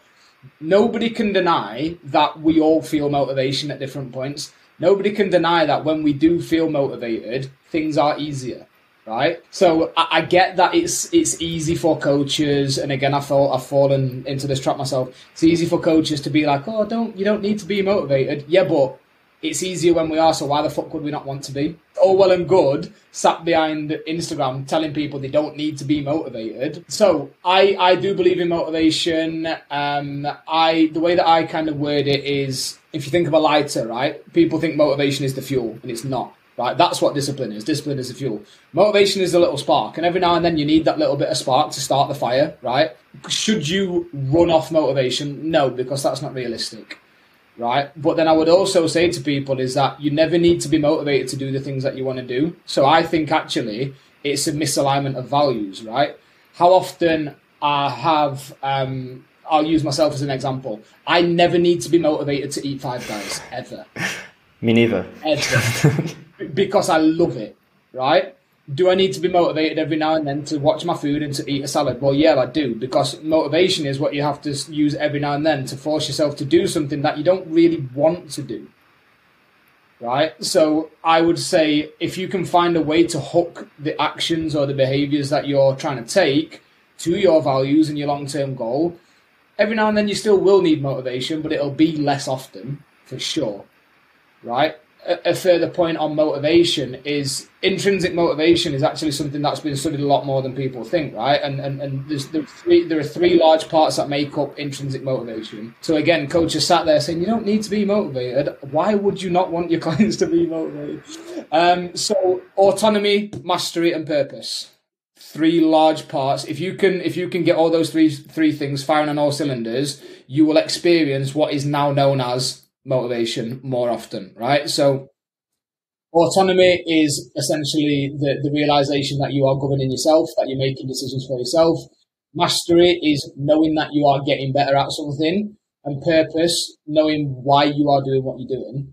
nobody can deny that we all feel motivation at different points. Nobody can deny that when we do feel motivated, things are easier. Right, so I get that it's easy for coaches, and again, I've fallen into this trap myself. It's easy for coaches to be like, "Oh, you don't need to be motivated." Yeah, but it's easier when we are. So why the fuck would we not want to be? All well and good, sat behind Instagram telling people they don't need to be motivated. So I do believe in motivation. The way that I kind of word it is, if you think of a lighter, right? People think motivation is the fuel, and it's not. Right, that's what discipline is. Discipline is the fuel. Motivation is the little spark, and every now and then you need that little bit of spark to start the fire, right? Should you run off motivation? No, because that's not realistic, right? But then I would also say to people is that you never need to be motivated to do the things that you want to do. So I think actually it's a misalignment of values, right? How often I have, I'll use myself as an example. I never need to be motivated to eat Five Guys, ever. Me neither. Ever. Because I love it, right? Do I need to be motivated every now and then to watch my food and to eat a salad? Well, yeah, I do, because motivation is what you have to use every now and then to force yourself to do something that you don't really want to do, right? So I would say if you can find a way to hook the actions or the behaviors that you're trying to take to your values and your long-term goal, every now and then you still will need motivation, but it'll be less often, for sure, right? A further point on motivation is intrinsic motivation is actually something that's been studied a lot more than people think, right? And there are three large parts that make up intrinsic motivation. So again, coaches sat there saying, you don't need to be motivated. Why would you not want your clients to be motivated? So autonomy, mastery, and purpose. Three large parts. If you can get all those three things firing on all cylinders, you will experience what is now known as motivation more often, right? So autonomy is essentially the realization that you are governing yourself, that you're making decisions for yourself. Mastery is knowing that you are getting better at something, and purpose, knowing why you are doing what you're doing.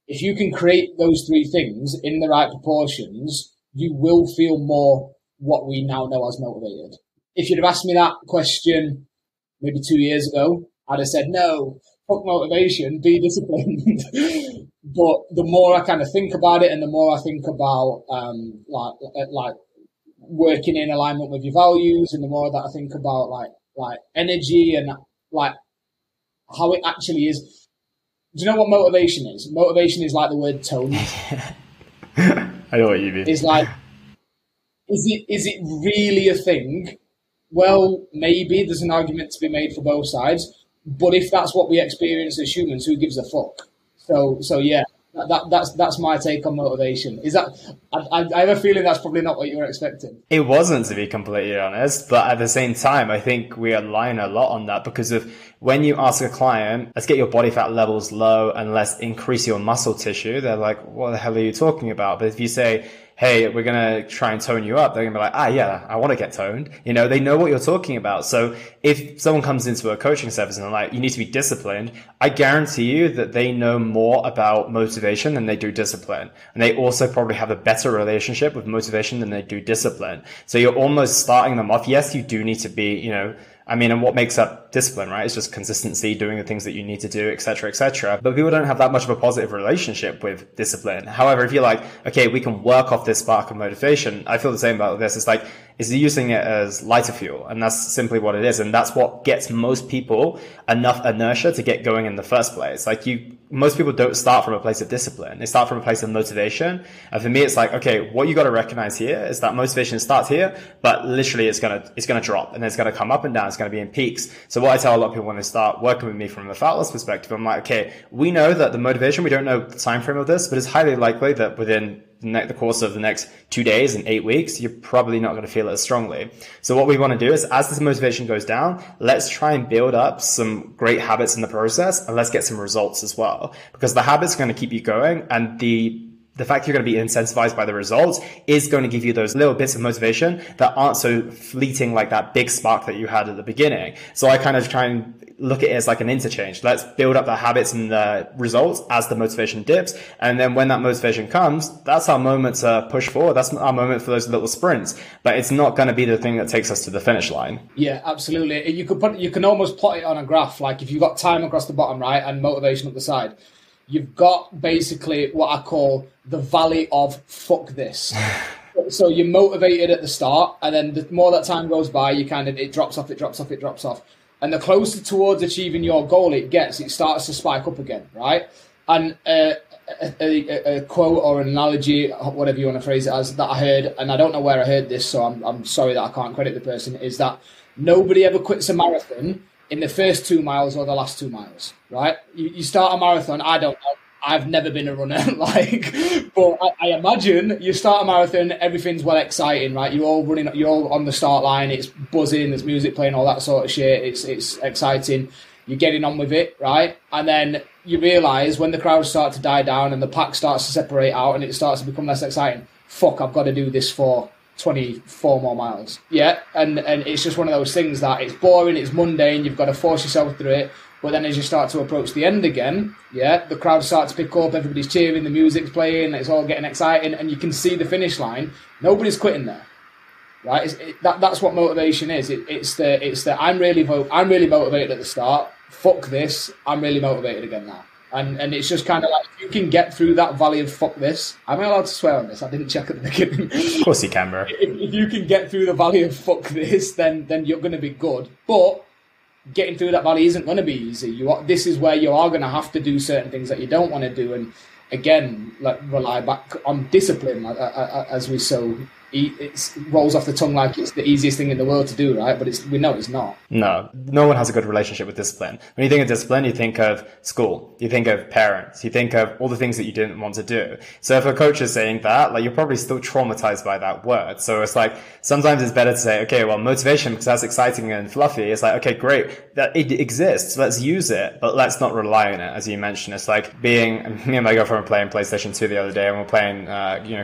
If you can create those three things in the right proportions, you will feel more what we now know as motivated. If you'd have asked me that question maybe 2 years ago, I'd have said, no, fuck motivation, be disciplined. But the more I kind of think about it, and the more I think about like working in alignment with your values, and the more that I think about like energy and like how it actually is. Do you know what motivation is? Motivation is like the word tone. I know what you mean. It's like, is it really a thing? Well, maybe there's an argument to be made for both sides. But if that's what we experience as humans, who gives a fuck? So yeah, That's my take on motivation. Is that I have a feeling that's probably not what you were expecting. It wasn't, to be completely honest, but at the same time, I think we align a lot on that because of when you ask a client, let's get your body fat levels low and let's increase your muscle tissue, they're like, what the hell are you talking about? But if you say, hey, we're going to try and tone you up, they're going to be like, yeah, I want to get toned. You know, they know what you're talking about. So if someone comes into a coaching service and they're like, you need to be disciplined, I guarantee you that they know more about motivation than they do discipline. And they also probably have a better relationship with motivation than they do discipline. So you're almost starting them off. Yes, you do need to be, you know, and what makes up discipline, right? It's just consistency, doing the things that you need to do, et cetera, et cetera. But people don't have that much of a positive relationship with discipline. However, if you're like, okay, we can work off this spark of motivation, I feel the same about this. It's like, is using it as lighter fuel. And that's simply what it is. And that's what gets most people enough inertia to get going in the first place. Like most people don't start from a place of discipline. They start from a place of motivation. And for me, it's like, okay, what you got to recognize here is that motivation starts here, but literally it's going to drop and it's going to come up and down. It's going to be in peaks. So what I tell a lot of people when they start working with me from a fat loss perspective, I'm like, okay, we know that the motivation, we don't know the time frame of this, but it's highly likely that within the course of the next 2 days and 8 weeks, you're probably not going to feel it as strongly. So what we want to do is as this motivation goes down, let's try and build up some great habits in the process and let's get some results as well, because the habits are going to keep you going, and the fact you're going to be incentivized by the results is going to give you those little bits of motivation that aren't so fleeting like that big spark that you had at the beginning. So I kind of try and look at it as like an interchange. Let's build up the habits and the results as the motivation dips. And then when that motivation comes, that's our moment to push forward. That's our moment for those little sprints, but it's not going to be the thing that takes us to the finish line. Yeah, absolutely. You can almost plot it on a graph. Like if you've got time across the bottom, right, and motivation up the side, you've got basically what I call the valley of fuck this. So you're motivated at the start, and then the more that time goes by, it drops off. And the closer towards achieving your goal it gets, it starts to spike up again, right? And a quote or an analogy, whatever you want to phrase it as, that I heard, and I don't know where I heard this, so I'm sorry that I can't credit the person, is that nobody ever quits a marathon in the first 2 miles or the last 2 miles, right? You start a marathon, I don't know. I've never been a runner, but I imagine you start a marathon, everything's well exciting, right? You're all on the start line, it's buzzing, there's music playing, all that sort of shit. It's exciting. You're getting on with it, right? And then you realise when the crowds start to die down and the pack starts to separate out and it starts to become less exciting, fuck, I've got to do this for 24 more miles. Yeah, and it's just one of those things that it's boring, it's mundane, you've got to force yourself through it. But then as you start to approach the end again, yeah, the crowd starts to pick up, everybody's cheering, the music's playing, it's all getting exciting, and you can see the finish line. Nobody's quitting there, right? That's what motivation is. It's the I'm really motivated at the start. Fuck this, I'm really motivated again now. And it's just kind of like, if you can get through that valley of fuck this, am I allowed to swear on this? I didn't check at the beginning. Of course you can, bro. If you can get through the valley of fuck this, then you're going to be good. But getting through that valley isn't going to be easy. This is where you are going to have to do certain things that you don't want to do, and again, rely back on discipline, as we so it rolls off the tongue like it's the easiest thing in the world to do, right? But we know it's not. No one has a good relationship with discipline. When you think of discipline, you think of school, you think of parents, you think of all the things that you didn't want to do. So if a coach is saying that, you're probably still traumatized by that word. So it's like, sometimes it's better to say, okay, well, motivation, because that's exciting and fluffy. It's like, okay, great, that it exists. Let's use it, but let's not rely on it. As you mentioned, it's like me and my girlfriend were playing PlayStation 2 the other day, and we're playing,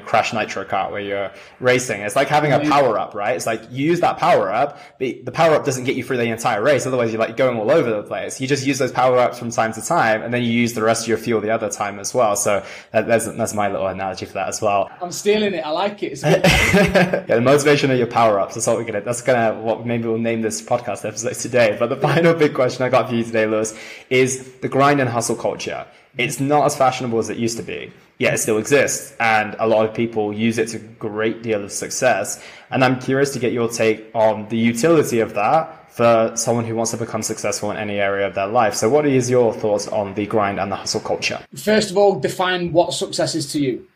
Crash Nitro Kart, where you're racing. It's like having a power up, right? It's like you use that power up, but the power up doesn't get you through the entire race. Otherwise, you're going all over the place. You just use those power ups from time to time, and then you use the rest of your fuel the other time as well. So that's my little analogy for that as well. I'm stealing it. I like it. Yeah, the motivation of your power ups. That's what maybe we'll name this podcast episode today. But the final big question I got for you today, Lewis, is the grind and hustle culture. It's not as fashionable as it used to be. Yeah, it still exists, and a lot of people use it to a great deal of success. And I'm curious to get your take on the utility of that for someone who wants to become successful in any area of their life. So what is your thoughts on the grind and the hustle culture? First of all, define what success is to you,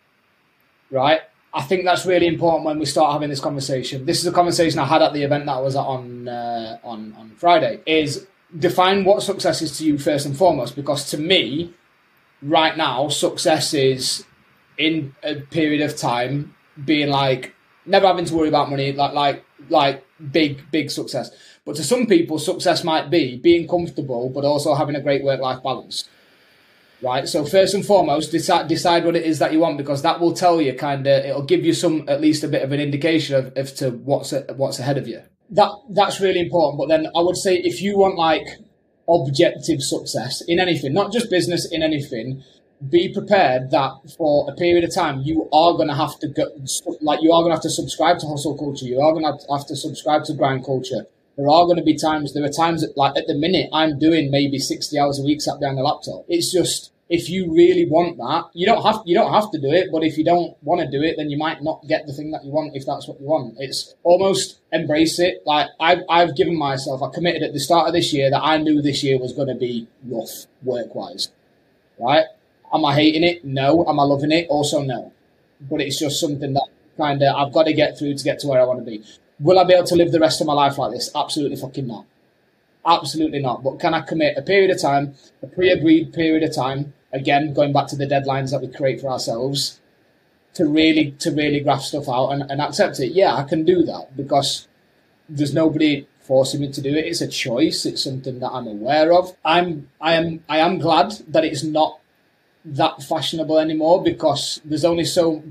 right? I think that's really important when we start having this conversation. This is a conversation I had at the event that I was at on Friday, is define what success is to you first and foremost, because to me, right now, success is in a period of time being like never having to worry about money, like big success. But to some people, success might be being comfortable, but also having a great work-life balance. Right. So first and foremost, decide what it is that you want, because that will tell you it'll give you at least a bit of an indication of to what's ahead of you. That's really important. But then I would say if you want like objective success in anything, not just business, in anything, be prepared that for a period of time you are going to have to you are going to have to subscribe to hustle culture. You are going to have to subscribe to grind culture. There are times that, like at the minute, I'm doing maybe 60 hours a week sat behind the laptop. It's just, if you really want that, you don't have to do it, but if you don't want to do it, then you might not get the thing that you want if that's what you want. It's almost embrace it. Like I've given myself, I committed at the start of this year that I knew this year was going to be rough work-wise, right? Am I hating it? No. Am I loving it? Also no. But it's just something that I've got to get through to get to where I want to be. Will I be able to live the rest of my life like this? Absolutely fucking not. Absolutely not. But can I commit a period of time, a pre-agreed period of time, again, going back to the deadlines that we create for ourselves, to really graph stuff out and accept it? Yeah, I can do that because there's nobody forcing me to do it. It's a choice. It's something that I'm aware of. I am glad that it's not that fashionable anymore, because there's only so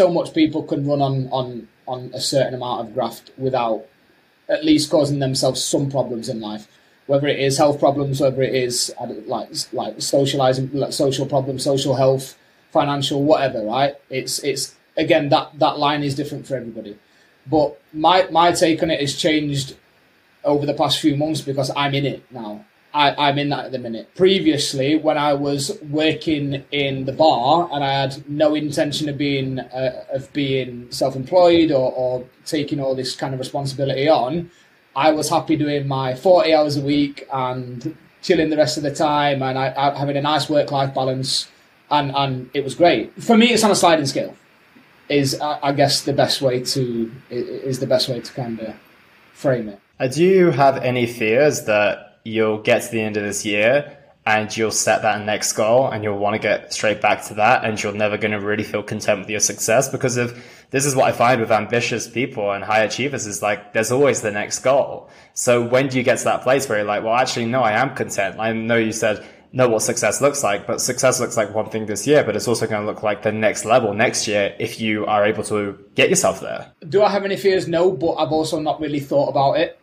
much people can run on a certain amount of graft without at least causing themselves some problems in life, whether it is health problems, whether it is like socializing, like social problems, social health, financial, whatever, right? It's again, that line is different for everybody. But my take on it has changed over the past few months because I'm in it now. I'm in that at the minute. Previously, when I was working in the bar and I had no intention of being self-employed or taking all this kind of responsibility on, I was happy doing my 40 hours a week and chilling the rest of the time, and I having a nice work-life balance, and it was great. For me, it's on a sliding scale. Is I guess the best way to kind of frame it. Do you have any fears that you'll get to the end of this year and you'll set that next goal and you'll want to get straight back to that and you're never going to really feel content with your success? Because this is what I find with ambitious people and high achievers, is like there's always the next goal. So when do you get to that place where you're like, well, actually, no, I am content. I know you said know what success looks like, but success looks like one thing this year, but it's also going to look like the next level next year if you are able to get yourself there. Do I have any fears? No, but I've also not really thought about it.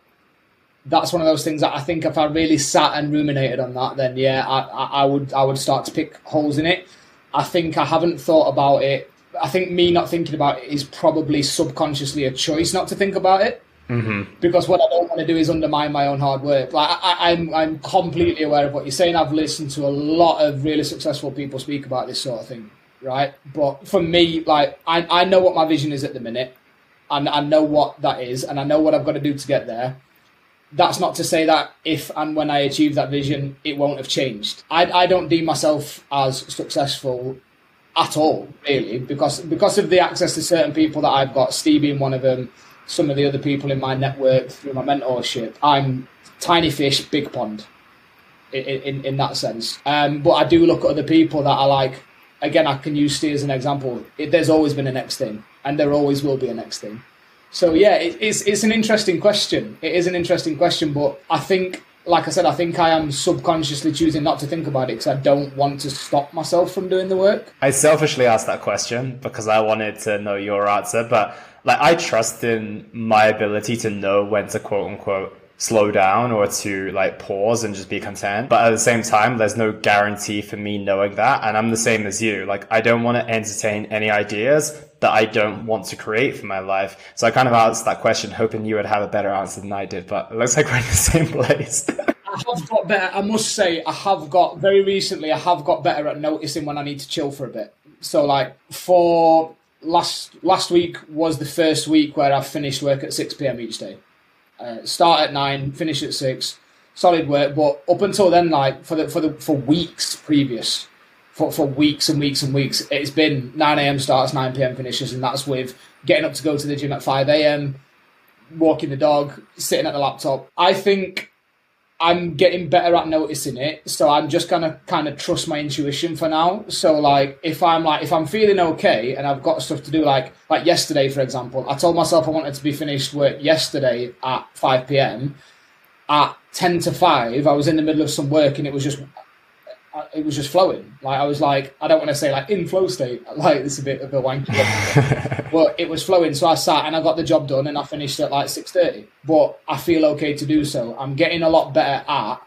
That's one of those things that I think if I really sat and ruminated on that, then yeah, I would start to pick holes in it. I think I haven't thought about it. I think me not thinking about it is probably subconsciously a choice not to think about it. Mm-hmm. Because what I don't want to do is undermine my own hard work. Like I'm completely aware of what you're saying. I've listened to a lot of really successful people speak about this sort of thing, right? But for me, like I know what my vision is at the minute, and I know what that is, and I know what I've got to do to get there. That's not to say that if and when I achieve that vision, it won't have changed. I don't deem myself as successful at all, really, because of the access to certain people that I've got, Steve being one of them, some of the other people in my network through my mentorship. I'm tiny fish, big pond in that sense. But I do look at other people that are like, again, I can use Steve as an example. There's always been a next thing, and there always will be a next thing. So yeah, it's an interesting question. It is an interesting question, but I think, like I said, I think I am subconsciously choosing not to think about it because I don't want to stop myself from doing the work. I selfishly asked that question because I wanted to know your answer, but like I trust in my ability to know when to quote unquote slow down or to like pause and just be content. But at the same time, there's no guarantee for me knowing that. And I'm the same as you. Like I don't want to entertain any ideas that I don't want to create for my life. So I kind of asked that question hoping you would have a better answer than I did, but it looks like we're in the same place. I have got better. I must say, very recently, I have got better at noticing when I need to chill for a bit. So like for last week was the first week where I finished work at 6 p.m. each day. Start at 9, finish at 6, solid work. But up until then, like for weeks previous, for weeks and weeks and weeks, it's been 9 a.m. starts, 9 p.m. finishes, and that's with getting up to go to the gym at 5 a.m., walking the dog, sitting at the laptop. I think I'm getting better at noticing it, so I'm just gonna kind of trust my intuition for now. So like if I'm feeling okay and I've got stuff to do, like yesterday for example, I told myself I wanted to be finished work yesterday at 5 p.m. At 10 to 5, I was in the middle of some work and it was just flowing. Like I was like, I don't want to say like in flow state, like it's a bit of a wanky, but it was flowing. So I sat and I got the job done and I finished at like 6:30. But I feel okay to do so. I'm getting a lot better at.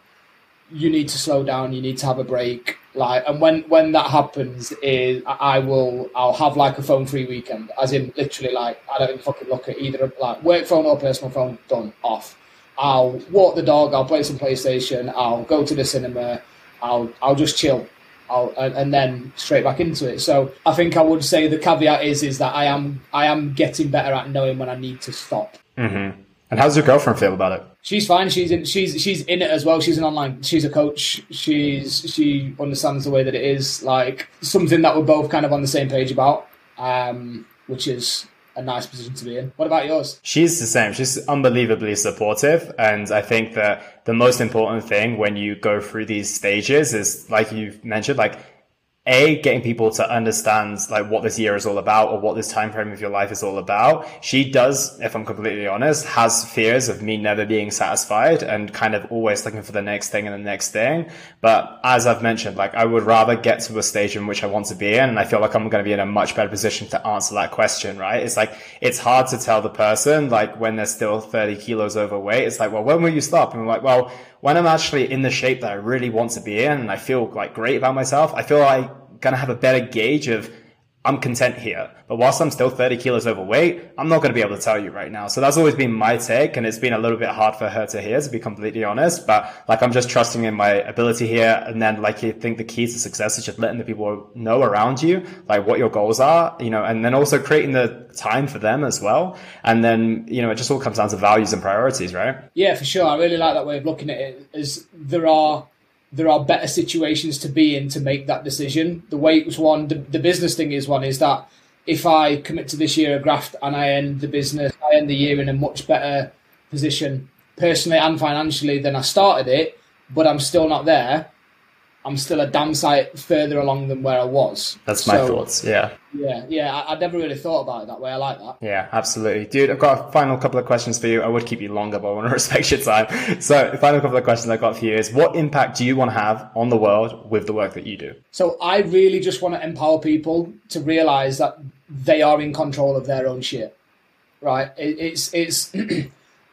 You need to slow down. You need to have a break. Like, and when that happens, is I'll have like a phone-free weekend, as in literally like I don't even fucking look at either like work phone or personal phone. Done, off. I'll walk the dog. I'll play some PlayStation. I'll go to the cinema. I'll just chill, and then straight back into it. So I think I would say the caveat is that I am getting better at knowing when I need to stop. Mm-hmm. And how's your girlfriend feel about it? She's fine. She's in it as well. She's she's a coach. She understands the way that it is, like something that we're both kind of on the same page about, which is a nice position to be in. What about yours? She's the same. She's unbelievably supportive. And I think that the most important thing when you go through these stages is, like you've mentioned, like getting people to understand like what this year is all about or what this time frame of your life is all about. She does, if I'm completely honest, has fears of me never being satisfied and kind of always looking for the next thing and the next thing. But as I've mentioned, like I would rather get to a stage in which I want to be in, and I feel like I'm going to be in a much better position to answer that question, right? It's like, it's hard to tell the person like when they're still 30 kilos overweight. It's like, well, when will you stop? And I'm like, well, when I'm actually in the shape that I really want to be in and I feel like great about myself, I feel like I'm going to have a better gauge of I'm content here. But whilst I'm still 30 kilos overweight, I'm not going to be able to tell you right now. So that's always been my take. And it's been a little bit hard for her to hear, to be completely honest. But like, I'm just trusting in my ability here. And then like, you think the key to success is just letting the people know around you, like what your goals are, you know, and then also creating the time for them as well. And then, you know, it just all comes down to values and priorities, right? Yeah, for sure. I really like that way of looking at it. Is there are better situations to be in to make that decision. The weight's one, the business thing is one, is that if I commit to this year of graft and I end the year in a much better position personally and financially than I started it, but I'm still not there, I'm still a damn sight further along than where I was. That's my thoughts, yeah. Yeah, I never really thought about it that way. I like that. Yeah, absolutely. Dude, I've got a final couple of questions for you. I would keep you longer, but I want to respect your time. So the final couple of questions I've got for you is, what impact do you want to have on the world with the work that you do? So I really just want to empower people to realize that they are in control of their own shit, right? It's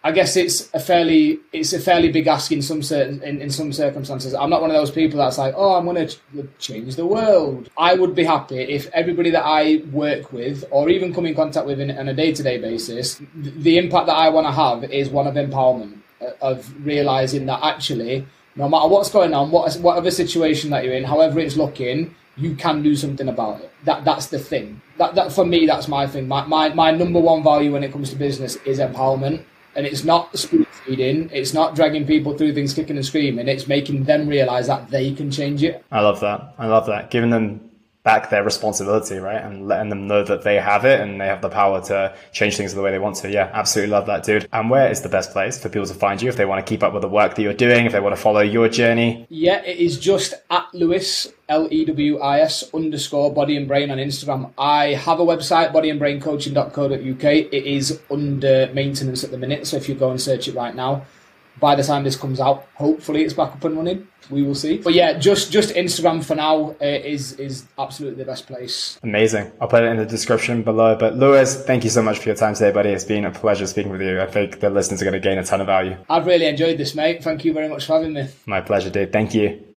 I guess it's a fairly big ask in some circumstances. I'm not one of those people that's like, oh, I'm going to change the world. I would be happy if everybody that I work with or even come in contact with on a day-to-day basis, the impact that I want to have is one of empowerment, of realizing that actually, no matter what's going on, whatever situation that you're in, however it's looking, you can do something about it. That's the thing. That for me, that's my thing. My number one value when it comes to business is empowerment. And it's not spoon feeding, it's not dragging people through things kicking and screaming, it's making them realise that they can change it. I love that. Giving them back their responsibility, right? And letting them know that they have it and they have the power to change things the way they want to. Yeah, absolutely love that, dude. And where is the best place for people to find you if they want to keep up with the work that you're doing, if they want to follow your journey? Yeah, it is just at Lewis, LEWIS _body and brain on Instagram. I have a website, bodyandbraincoaching.co.uk. It is under maintenance at the minute, so if you go and search it right now, by the time this comes out, hopefully it's back up and running. We will see. But yeah, just Instagram for now is absolutely the best place. Amazing. I'll put it in the description below. But Lewis, thank you so much for your time today, buddy. It's been a pleasure speaking with you. I think the listeners are going to gain a ton of value. I've really enjoyed this, mate. Thank you very much for having me. My pleasure, dude. Thank you.